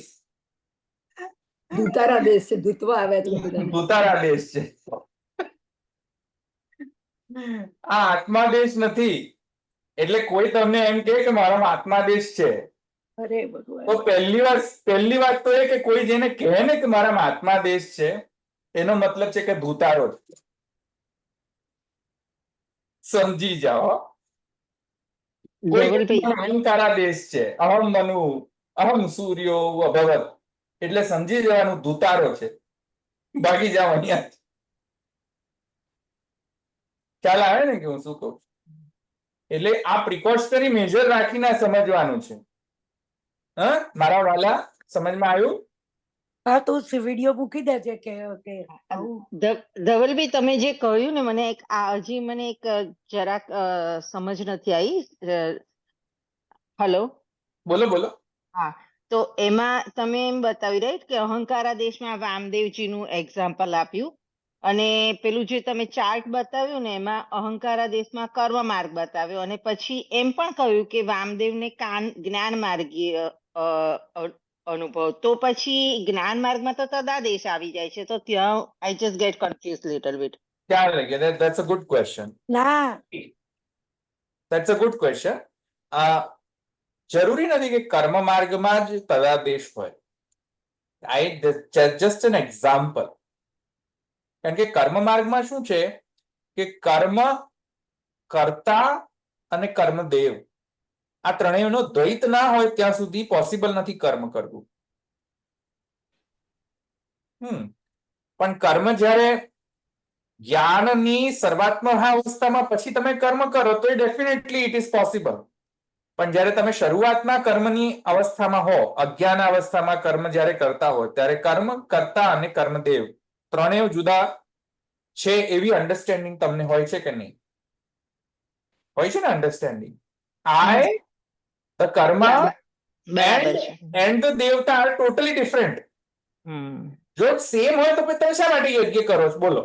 ધૂતારા દેશ છે, ધૂતવા આવ્યા છે બધાને. ધૂતારા દેશ છે. આ આત્મા દેશ નથી. એટલે કોઈ તમને એમ કે મારામાં આત્મા દેશ છે, અરે ભગવાન, તો પહેલી વાત તો એ કે કોઈ જેને કહે ને કે મારામાં આત્મા દેશ છે, એનો મતલબ છે કે ધૂતારો છે. સમજી જાઓ. અહંકારા દેશ છે, અહમ મનુ અહમ સૂર્યો અભવત, એટલે સમજી જવાનું ધૂતારો છે. ભાગી જાવ અહીંયા. ખ્યાલ આવે ને કે હું શું કહું છું? એટલે આ પ્રિકોશનરી મેજર રાખીને સમજવાનું છે. હા મારા વાલા, સમજમાં આવ્યું? હા, તો વિડીયો મૂકી દેજે કે ધવલભાઈ, તમે જે કહ્યું ને, મને હજી મને એક જરાક સમજ નથી આવી. હલો, બોલો બોલો. હા, તો એમાં તમે એમ બતાવી રહ્યા કે અહંકારા દેશમાં વામદેવજીનું એક્ઝામ્પલ આપ્યું, અને પેલું જે તમે ચાર્ટ બતાવ્યું ને એમાં અહંકારા દેશમાં કર્મ માર્ગ બતાવ્યો, અને પછી એમ પણ કહ્યું કે વામદેવને જ્ઞાન માર્ગીય અનુભવ. તો પછી જ્ઞાન માર્ગમાં તો તદાદેશ આવી જાય છે, તો ત્યાં I just get confuse little bit. ખ્યાલ રાખીએ. That's a good question. ના, That's a good question. જરૂરી નથી કે કર્મ માર્ગમાં જ તદાદેશ હોય. Just an example. કારણ કે કર્મ માર્ગમાં શું છે કે કર્મ કર્તા અને કર્મદેવ આ ત્રણેયનો દ્વૈત ના હોય ત્યાં સુધી પોસિબલ નથી કર્મ કરવું. પણ કર્મ જ્યારે જ્ઞાનની શરૂઆતમાં અવસ્થામાં પછી તમે કર્મ કરો તો ડેફિનેટલી ઇટ ઇઝ પોસિબલ. પણ જ્યારે તમે શરૂઆતના કર્મની અવસ્થામાં હો, અજ્ઞાન અવસ્થામાં કર્મ જ્યારે કરતા હોય ત્યારે કર્મ કરતા અને કર્મદેવ ત્રણેય જુદા છે એવી અન્ડરસ્ટેન્ડિંગ તમને હોય છે કે નહીં? હોય છે ને અન્ડરસ્ટેન્ડિંગ? આઈ ધ કર્મ બરાબર છે. એન્ડ ધ દેવતા આર ટોટલી ડિફરન્ટ. જો સેમ હોય તો પછી તમે શા માટે યજ્ઞ કરો છો? બોલો.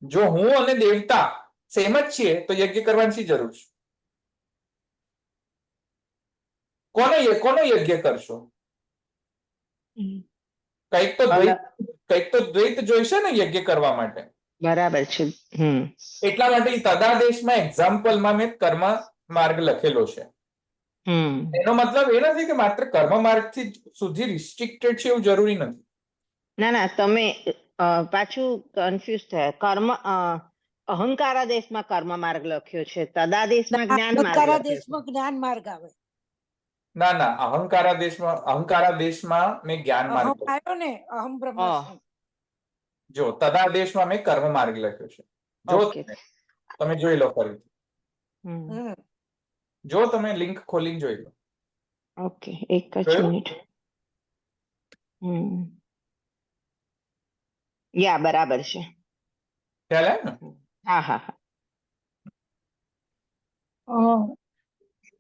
જો હું અને દેવતા સેમ જ છીએ તો યજ્ઞ કરવાની શી જરૂર છે? કોનો યજ્ઞ કરશો? કંઈક તો દ્વૈત જોઈશે ને યજ્ઞ કરવા માટે. બરાબર છે. એટલા માટે તદાદેશમાં એક્ઝામ્પલમાં મેં કર્મ માર્ગ લખેલો છે. એનો મતલબ એ નથી કે માત્ર કર્મ માર્ગથી સુધી રિસ્ટ્રિક્ટેડ છે એવું જરૂરી નથી. ના ના, તમે પાછું કન્ફ્યુઝ થયા. કર્મ અહંકારાદેશમાં કર્મ માર્ગ લખ્યો છે, તદાદેશમાં જ્ઞાન માર્ગ લખ્યો છે. અહંકારાદેશમાં જ્ઞાન માર્ગ આવે. ના ના, અહંકારાદેશમાં મેં જ્ઞાન માર્ગ અહમ આવ્યો ને, અહમ બ્રહ્માસ્મિ. જો તદાદેશમાં મેં કર્મ માર્ગ લખ્યો છે. જો તમે જોઈ લો ફરીથી. જો તમે લિંક ખોલીને જોઈ લો. ઓકે, એક જ મિનિટ. યા બરાબર છે. ખ્યાલ આવે ને? હા હા હા.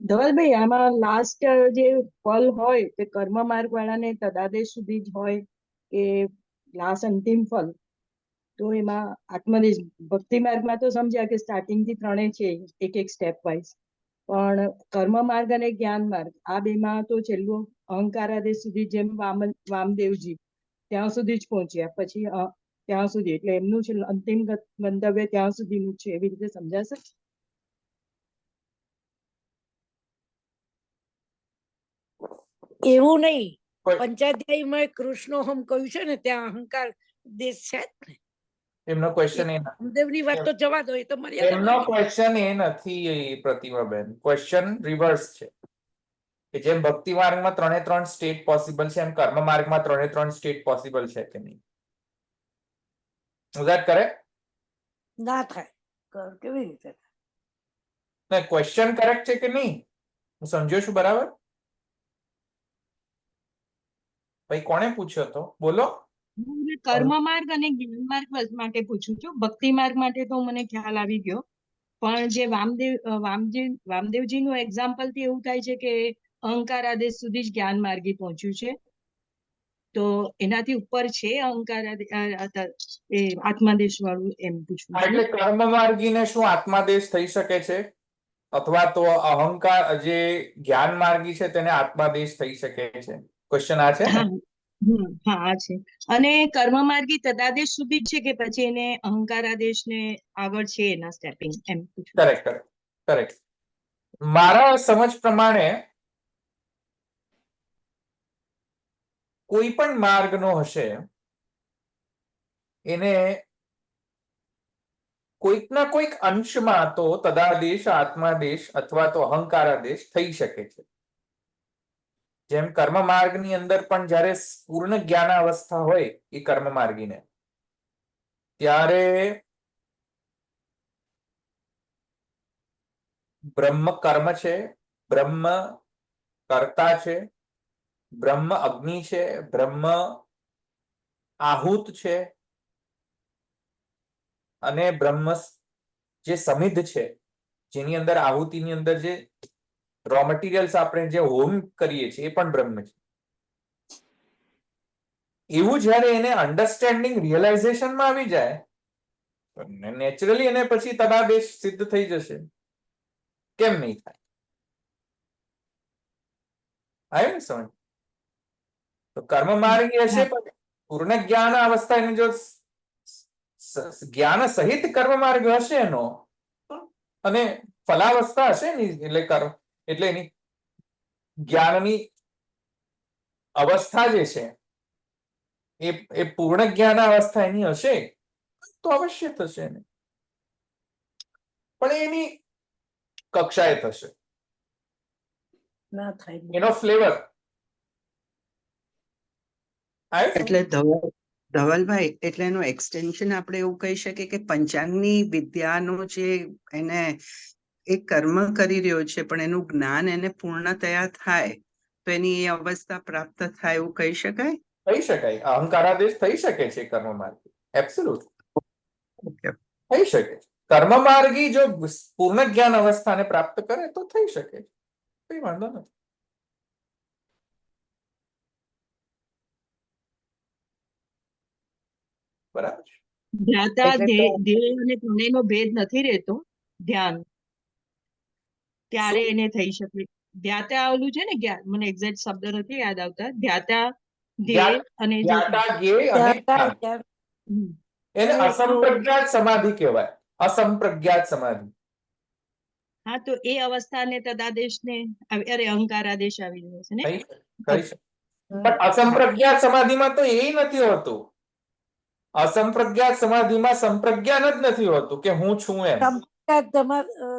ધવલભાઈ, આમાં લાસ્ટ જે ફલ હોય તે કર્મ માર્ગ વાળાને તદાદેશ સુધી જ હોય કે લાસ્ટ અંતિમ ફલ? તો એમાં આત્મદેશ ભક્તિ માર્ગમાં તો સમજ્યા કે સ્ટાર્ટિંગ થી ત્રણેય છે એક એક સ્ટેપ વાઇઝ, પણ કર્મ માર્ગ અને જ્ઞાન માર્ગ આ બેમાં તો છેલ્લું અહંકારાદેશ સુધી, જેમ વામદેવજી ત્યાં સુધી જ પહોંચ્યા, પછી ત્યાં સુધી, એટલે એમનું છે અંતિમ ગંતવ્ય ત્યાં સુધીનું છે, એવી રીતે સમજાશે? એવું નહીં. પંચાધ્યાયમાં કૃષ્ણોહમ કહ્યું છે ને, ત્યાં અહંકાર દેશ છે જ ને. એમનો ક્વેશ્ચન એ રામદેવની વાત તો જવા દો, એ તો એમનો મર્યાદા. ક્વેશ્ચન એ નથી પ્રતિમાબેન. ક્વેશ્ચન રિવર્સ છે કે જેમ ભક્તિ માર્ગમાં 3 સ્ટેટ પોસિબલ છે એમ કર્મ માર્ગમાં 3 સ્ટેટ પોસિબલ છે કે નહીં? Is that correct? ના થાય. કેવી રીતે થાય? ક્વેશ્ચન કરેક્ટ છે કે નહીં? હું સમજ્યો છું બરાબર? ભાઈ કોણે પૂછ્યો હતો? બોલો. કર્મ માર્ગ અને જ્ઞાન માર્ગ માટે પૂછું છું. ભક્તિ માર્ગ માટે તો મને ખ્યાલ આવી ગયો, પણ જે વામદેવજી નું એક્ઝામ્પલ થી એવું થાય છે કે અહંકાર આદેશ સુધી જ જ્ઞાન માર્ગી પહોંચ્યું છે, તો એનાથી ઉપર છે અહંકાર આત્માદેશ વાળું, એમ પૂછવું. એટલે કર્મ માર્ગીને શું આત્માદેશ થઈ શકે છે? અથવા તો અહંકાર જે જ્ઞાન માર્ગી છે તેને આત્માદેશ થઈ શકે છે? ક્વેશ્ચન આ છે. હા છે. અને કર્મ માર્ગી તદાદેશ સુધી જ છે કે પછી એને અહંકાર આદેશ ને આગળ છે એના સ્ટેપિંગ, એમ પૂછું. કરેક્ટ. મારા સમજ પ્રમાણે કોઈ પણ માર્ગનો હશે એને કોઈકના કોઈક અંશમાં તો તદાદેશ, આત્માદેશ અથવા તો અહંકારાદેશ થઈ શકે છે. જેમ કર્મ માર્ગની અંદર પણ જ્યારે પૂર્ણ જ્ઞાન અવસ્થા હોય એ કર્મ માર્ગીને, ત્યારે બ્રહ્મ કર્મ છે, બ્રહ્મ કર્તા છે, બ્રહ્મ અગ્નિ છે, બ્રહ્મ આહુત છે, અને બ્રહ્મ જે સમિધ છે, જેની અંદર આહુતિની અંદર જે રો મટીરિયલ્સ આપણે જે હોમ કરીએ છીએ એ પણ બ્રહ્મ છે. એવું જ્યારે એને અન્ડરસ્ટેન્ડિંગ રિયલાઇઝેશનમાં આવી જાય નેચરલી એને પછી તદાદેશ સિદ્ધ થઈ જશે. કેમ નહીં થાય? આવ્યું ને સમજ? તો કર્મ માર્ગ હશે પણ પૂર્ણ જ્ઞાન અવસ્થા એની જો જ્ઞાન સહિત કર્મ માર્ગ હશે એનો, અને ફલાવસ્થા હશે ને, એટલે એની જ્ઞાનની અવસ્થા જે છે એ પૂર્ણ જ્ઞાન અવસ્થા એની હશે તો અવશ્ય થશે એને, પણ એની કક્ષાએ થશે. ના થાય. એનો ફ્લેવર આવે છે? એટલે ધવલભાઈ, એટલે એનું એક્સટેન્શન આપણે એવું કહી શકીએ કે પંચાંગની વિદ્યાનો જે એને એ કર્મ કરી રહ્યો છે પણ એનું જ્ઞાન એને પૂર્ણતયા થાય તો એની એ અવસ્થા પ્રાપ્ત થાય એવું કહી શકાય. થઈ શકાય. અહંકારાદેશ થઈ શકે છે કર્મ માર્ગી. Absolute okay. થઈ શકે છે. કર્મ માર્ગી જો પૂર્ણ જ્ઞાન અવસ્થાને પ્રાપ્ત કરે તો થઈ શકે છે. કઈ વાંધો નથી. બરાબર છે. ધ્યાતા એટલે તો- ધ્યેય અને ત્રણેયનો ભેદ નથી રહેતો. ધ્યાન ત્યારે એને થઈ શકે. ધ્યાતા ઓલું છે ને, મને એક્ઝેક્ટ શબ્દ નથી યાદ આવતા. ધ્યાતા ધ્યેય અને જે જ્ઞાતા જ્ઞેય અને ત્યાર જ્ઞાન. હમ. એને તો- અસંપ્રજ્ઞાત સમાધિ કહેવાય. અસંપ્રજ્ઞાત સમાધિ. હા, તો એ અવસ્થાને તદાદેશને અરે અહંકારાદેશ આવી રહ્યો છે ને. થઈ શકે, થઈ શકે. પણ અસંપ્રજ્ઞાત સમાધિમાં તો એ નથી હોતું. અસંપ્રજ્ઞાત સમાધિમાં સંપ્રજ્ઞાન જ નથી હોતું કે હું છું એમ.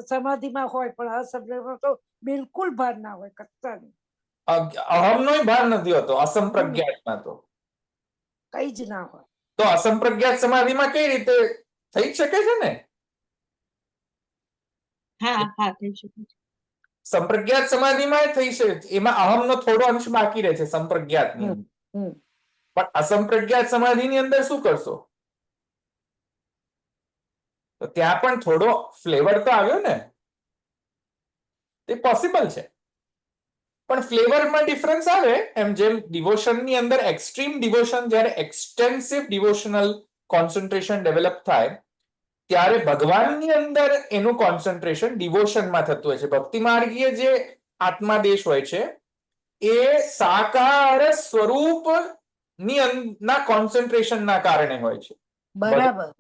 સમાધિમાં હોય પણ અસંપ્રજ્ઞાત તો બિલકુલ ભાર ના હોય કચ્ચાની. અહમનોય ભાર નથી હોતો અસંપ્રજ્ઞાતમાં તો. કઈ જ ના હોય. તો અસંપ્રજ્ઞાત સમાધિમાં કઈ રીતે થઈ શકે છે ને? હા હા, થઈ શકે છે. સંપ્રજ્ઞાત સમાધિમાં થઈ શકે. એમાં અહમનો થોડો અંશ બાકી રહે છે સંપ્રજ્ઞાતની અંદર. હમ. પણ અસંપ્રજ્ઞાત સમાધિની અંદર શું કરશો? તો ત્યાં પણ થોડો ફ્લેવર તો આવ્યો ને. તે પોસિબલ છે. પણ ફ્લેવરમાં ડિફરન્સ આવે એમ. જેમ ડિવોશનની અંદર એક્સ્ટ્રીમ ડિવોશન, જ્યારે એક્સટેન્સિવ ડિવોશનલ કોન્સન્ટ્રેશન ડેવલપ થાય ત્યારે ભગવાનની અંદર એનું કોન્સન્ટ્રેશન ડિવોશનમાં થતું હોય છે. ભક્તિ માર્ગીય જે આત્માદેશ હોય છે એ સાકાર સ્વરૂપ ના કોન્સન્ટ્રેશનના કારણે હોય છે. બરાબર.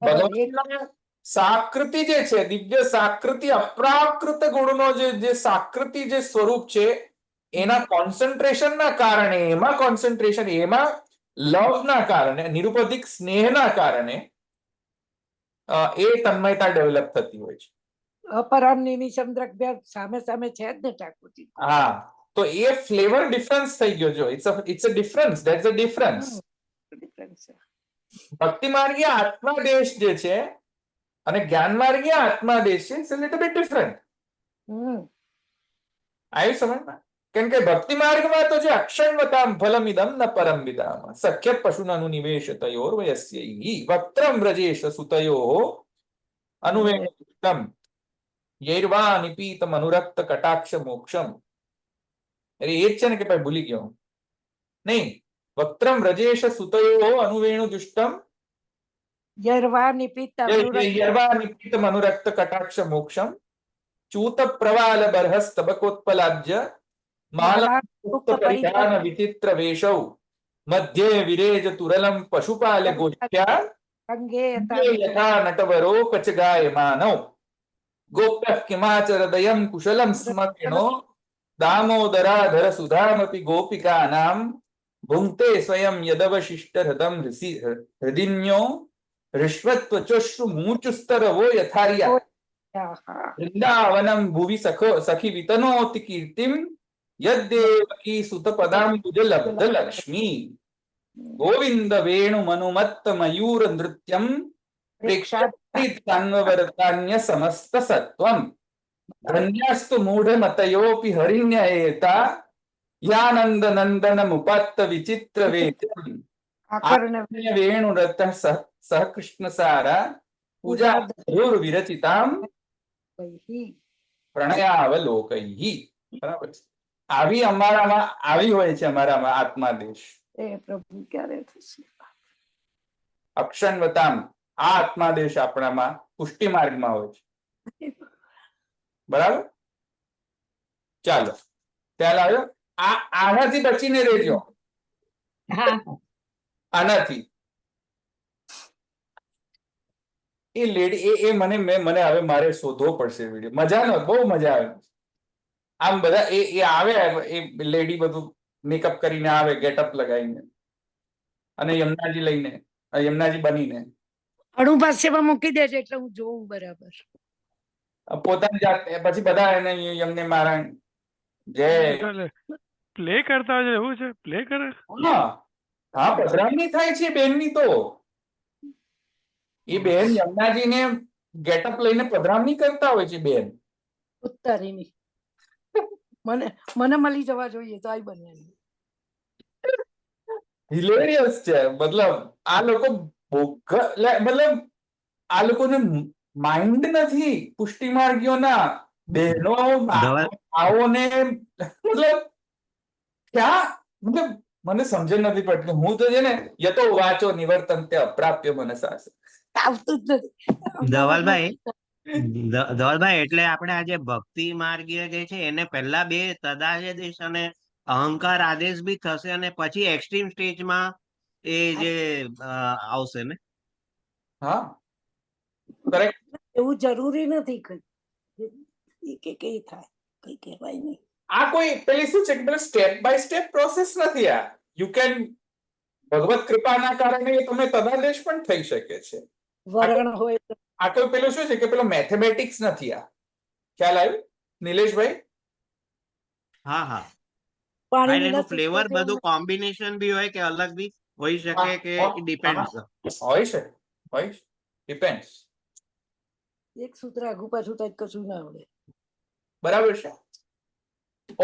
ભગવાનના સાકૃતિ જે છે, દિવ્ય સાકૃતિ, અપ્રાકૃત ગુણનો જે સાકૃતિ જે સ્વરૂપ છે એના કોન્સન્ટ્રેશનના કારણે, એમાં કોન્સન્ટ્રેશન, એમાં લવના કારણે, નિરુપધિક સ્નેહના કારણે એ તન્મયતા ડેવલપ થતી હોય છે. અપરામ નિમિષમ દ્રવ્ય સામે સામે છે જ ને ઠાકોરજી. હા, તો એ ફ્લેવર ડિફરન્સ થઈ ગયો. જો it's a difference, that's a difference. ભક્તિ માર્ગીય આત્માદેશ જે છે અને જ્ઞાન માર્ગીય આત્માદેશ છે, it's a little bit different. આવ્યું સમજમાં? કેમ કે ભક્તિ માર્ગમાં તો જે અક્ષણવતામ ફલમિદમ ન પરમ વિદામ સખ્ય પશુનનું નિવેશ તયોર વયસ્યૈ વક્ત્રમ વ્રજેશ સુતયો અનુવેદમ યૈર્વા નિપીતમ અનુરક્ત કટાક્ષ મોક્ષમ. અરે એ જ છે ને કે ભાઈ ભૂલી ગયો નહીં. વક્ત્રમ વ્રજેશ સુતયો અનુવેણુ દુષ્ટમ યર્વા નિપીતમ અનુરક્ત કટાક્ષ મોક્ષમ ચૂત પ્રવાલ બર્હસ્તબકોત્પલાજ્ય પરિધાન વિચિત્ર વેશૌ મધ્યે વિરેજ તુરલમ પશુપાલ ગોષ્ઠ્યા યથા નટવરો કચગાયમાનૌ ગોપ્ય કિમાચરદયમ કુશલમ સ્મગિણો દામોદરાધર સુધામપી ગોપિકાનામ ભુંક્તે સ્વયં યદવશિષ્ટ હૃદમ હૃદિન્યો ऋष्वत्वचोश्रु मूचुस्तरवो यथार्या वृंदावनम भुवि सखी वितनोति कीर्तिम यद्देवकी सुतपदाम्बुज लब्ध लक्ष्मी गोविंद वेणु मनुमत्त मयूर नृत्यम प्रेक्षान्वरतान्य समस्त सत्वम धन्यस्तु मूढ़ मतयोपि हरिण्येता यानंद नंदन मुपत्त विचित्र वेदम वेणुरत सह कृष्ण सारा पूजा विरचिताम પ્રણયાવલોકૈ. બરાબર છે. આવી અમારામાં આવી હોય છે અમારામાં આત્માદેશ. પ્રભુ ક્યારે થશે? અક્ષણવતામ આ આત્માદેશ આપણામાં પુષ્ટિ માર્ગમાં હોય છે. બરાબર. ચાલો ત્યાં આવ્યો. આનાથી બચીને રહેજો. આનાથી એ લેડી એ મને હવે મારે શોધવો પડશે વિડીયો. મજાનો, બહુ મજા આવે. આમ બધા એ આવે, એ લેડી બધું મેકઅપ કરીને આવે, ગેટઅપ લગાવીને અને યમુનાજી લઈને, યમુનાજી બનીને અણુ ભાષ્યમાં મૂકી દેજો એટલે હું જોઉં બરાબર. પોતાની જાત. પછી બધા એને યમને મારા જય પ્લે કરતા હોય એવું છે, પ્લે કરે. હા પધરામણી થાય છે બેનની. તો એ બેન યમુનાજીને ગેટઅપ લઈને પધરામણી કરતા હોય છે બેન. ઉત્તરીની મને મળી જવા જોઈએ તો આઈ બને. હિલેરિયસ છે. મતલબ આ લોકો મતલબ આ લોકોને માઇન્ડ નથી પુષ્ટિ માર્ગીઓના. બહેનો આઓને મતલબ ક્યાં, મતલબ મને સમજણ નથી પડતી. હું તો છે ને યતો વાંચો નિવર્તન તે અપ્રાપ્ય મનસા. આવતું જ નથી. ધવલભાઈ એટલે આપણે આજે ભક્તિ માર્ગીય જે છે એને પહેલા બે તદાદેશ અને અહંકાર આદેશ બી થશે અને પછી એક્સ્ટ્રીમ સ્ટેજમાં એ જે આવશે ને. હા કરેક્ટ. એવું જરૂરી નથી કઈ થાય, કઈ કહેવાય નહીં. આ કોઈ પેલી શું છે કે પેલું સ્ટેપ બાય સ્ટેપ પ્રોસેસ નથી. આ યુ કેન ભગવત કૃપાના કારણે તમે તદાદેશ પણ થઈ શકે છે. વરણ હોય આ કોઈ પેલું શું છે કે પેલો મેથેમેટિક્સ નથી. આ ખ્યાલ આવ્યું નિલેશભાઈ? હા હા પાણી એનું ફ્લેવર બધું કોમ્બિનેશન બી હોય કે અલગ બી હોઈ શકે કે ડિપેન્ડ્સ. હોય છે ડિપેન્ડ્સ. એક સૂત્ર આગુ પાછું થાય કશું ના આવડે. બરાબર છે.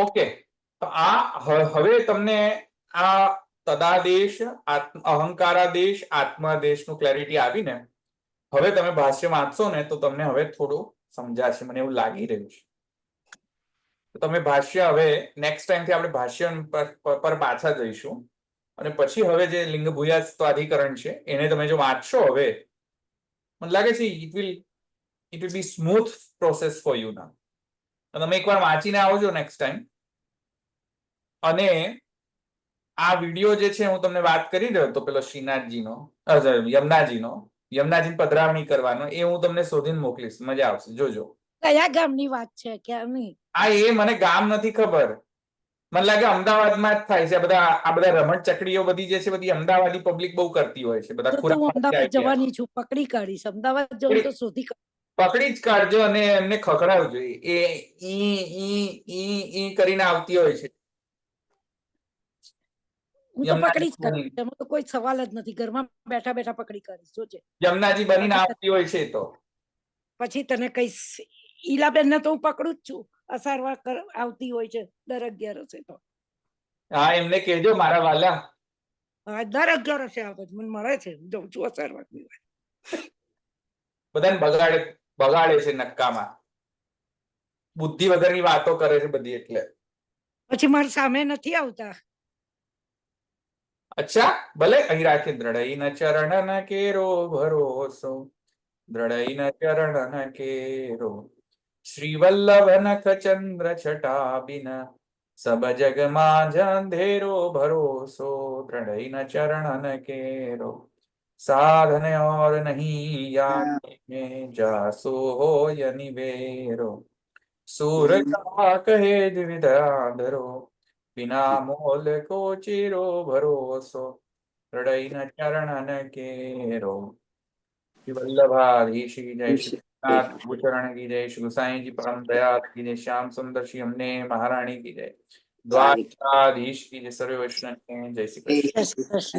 ઓકે તો આ હવે તમને આ તદાદેશ, અહંકારાદેશ, આત્માદેશનું ક્લેરિટી આવીને હવે તમે ભાષ્ય વાંચશો ને તો તમને હવે થોડું સમજાશે, મને એવું લાગી રહ્યું છે. તમે ભાષ્ય હવે નેક્સ્ટ ટાઈમથી આપણે ભાષ્ય પર પાછા જઈશું અને પછી હવે જે લિંગ ભૂયાસ્વાધિકરણ છે એને તમે જો વાંચશો હવે મને લાગે છે it will be smooth process for you ના. તમે એકવાર વાંચીને આવજો નેક્સ્ટ ટાઈમ. અને આ વિડીયો જે છે હું તમને વાત કરી રહ્યો હતો પેલો શ્રીનાથજીનો, યમુનાજીની પધરામણી કરવાનો, એ હું તમને શોધીને મોકલીશ. મજા આવશે, જોજો. કયા ગામની વાત છે ક્યારની? આ એ મને ગામ નથી ખબર. મને લાગે અમદાવાદમાં જ થાય છે. આ બધા રમણ ચકડીઓ બધી જે છે બધી અમદાવાદી પબ્લિક બહુ કરતી હોય છે. બધા અમદાવાદ જવાની છું, પકડી કાઢીશ. અમદાવાદ જવું તો શોધી પકડી જ કાઢજો અને એમને ખખડાવજો. એ ઈ કરીને આવતી હોય છે. હું તો પકડી જ કાઢીશ, એમાં તો કોઈ સવાલ જ નથી. ઘરમાં બેઠા બેઠા પકડી કાઢીશ. જોજે યમુનાજી બનીને આવતી હોય છે. તો પછી તને કઈશ. ઈલાબેન ને તો હું પકડું જ છું. અસારવા આવતી હોય છે દર 11 તો. હા એમને કહેજો મારા વાલા. હા દર 11 આવતો મને મળે છે. જઉં છું અસારવા. બધાને બગાડે છે નક્કામાં. બુદ્ધિ વગરની વાતો કરે છે બધી. એટલે પછી મારી સામે નથી આવતા. અચ્છા ભલે અહીં રાખી. દ્રઢઈ ન ચરણ ન કેરો ભરોસો, દ્રઢઈ ન ચરણ ન કેરો, શ્રી વલ્લભ નખ ચંદ્ર છટા બિન, સબ જગ માં અંધેરો ભરોસો, દ્રઢઈ ન ચરણ ન કેરો, साधन और नहीं याने जासो हो निवेरो, सूर का कहे द्विविधाधरो, बिना मोल को चिरो भरोसो, हृदय न चरण न केरो. श्री वल्लभाधीश की जय, श्री नाथ भूचरण की जय, श्री गोसाई जी परम दयाल की जय, श्याम सुंदर श्री हमने महारानी की जय, द्वारकाधीश की जय, सर्व वैष्णव की जय श्री कृष्ण.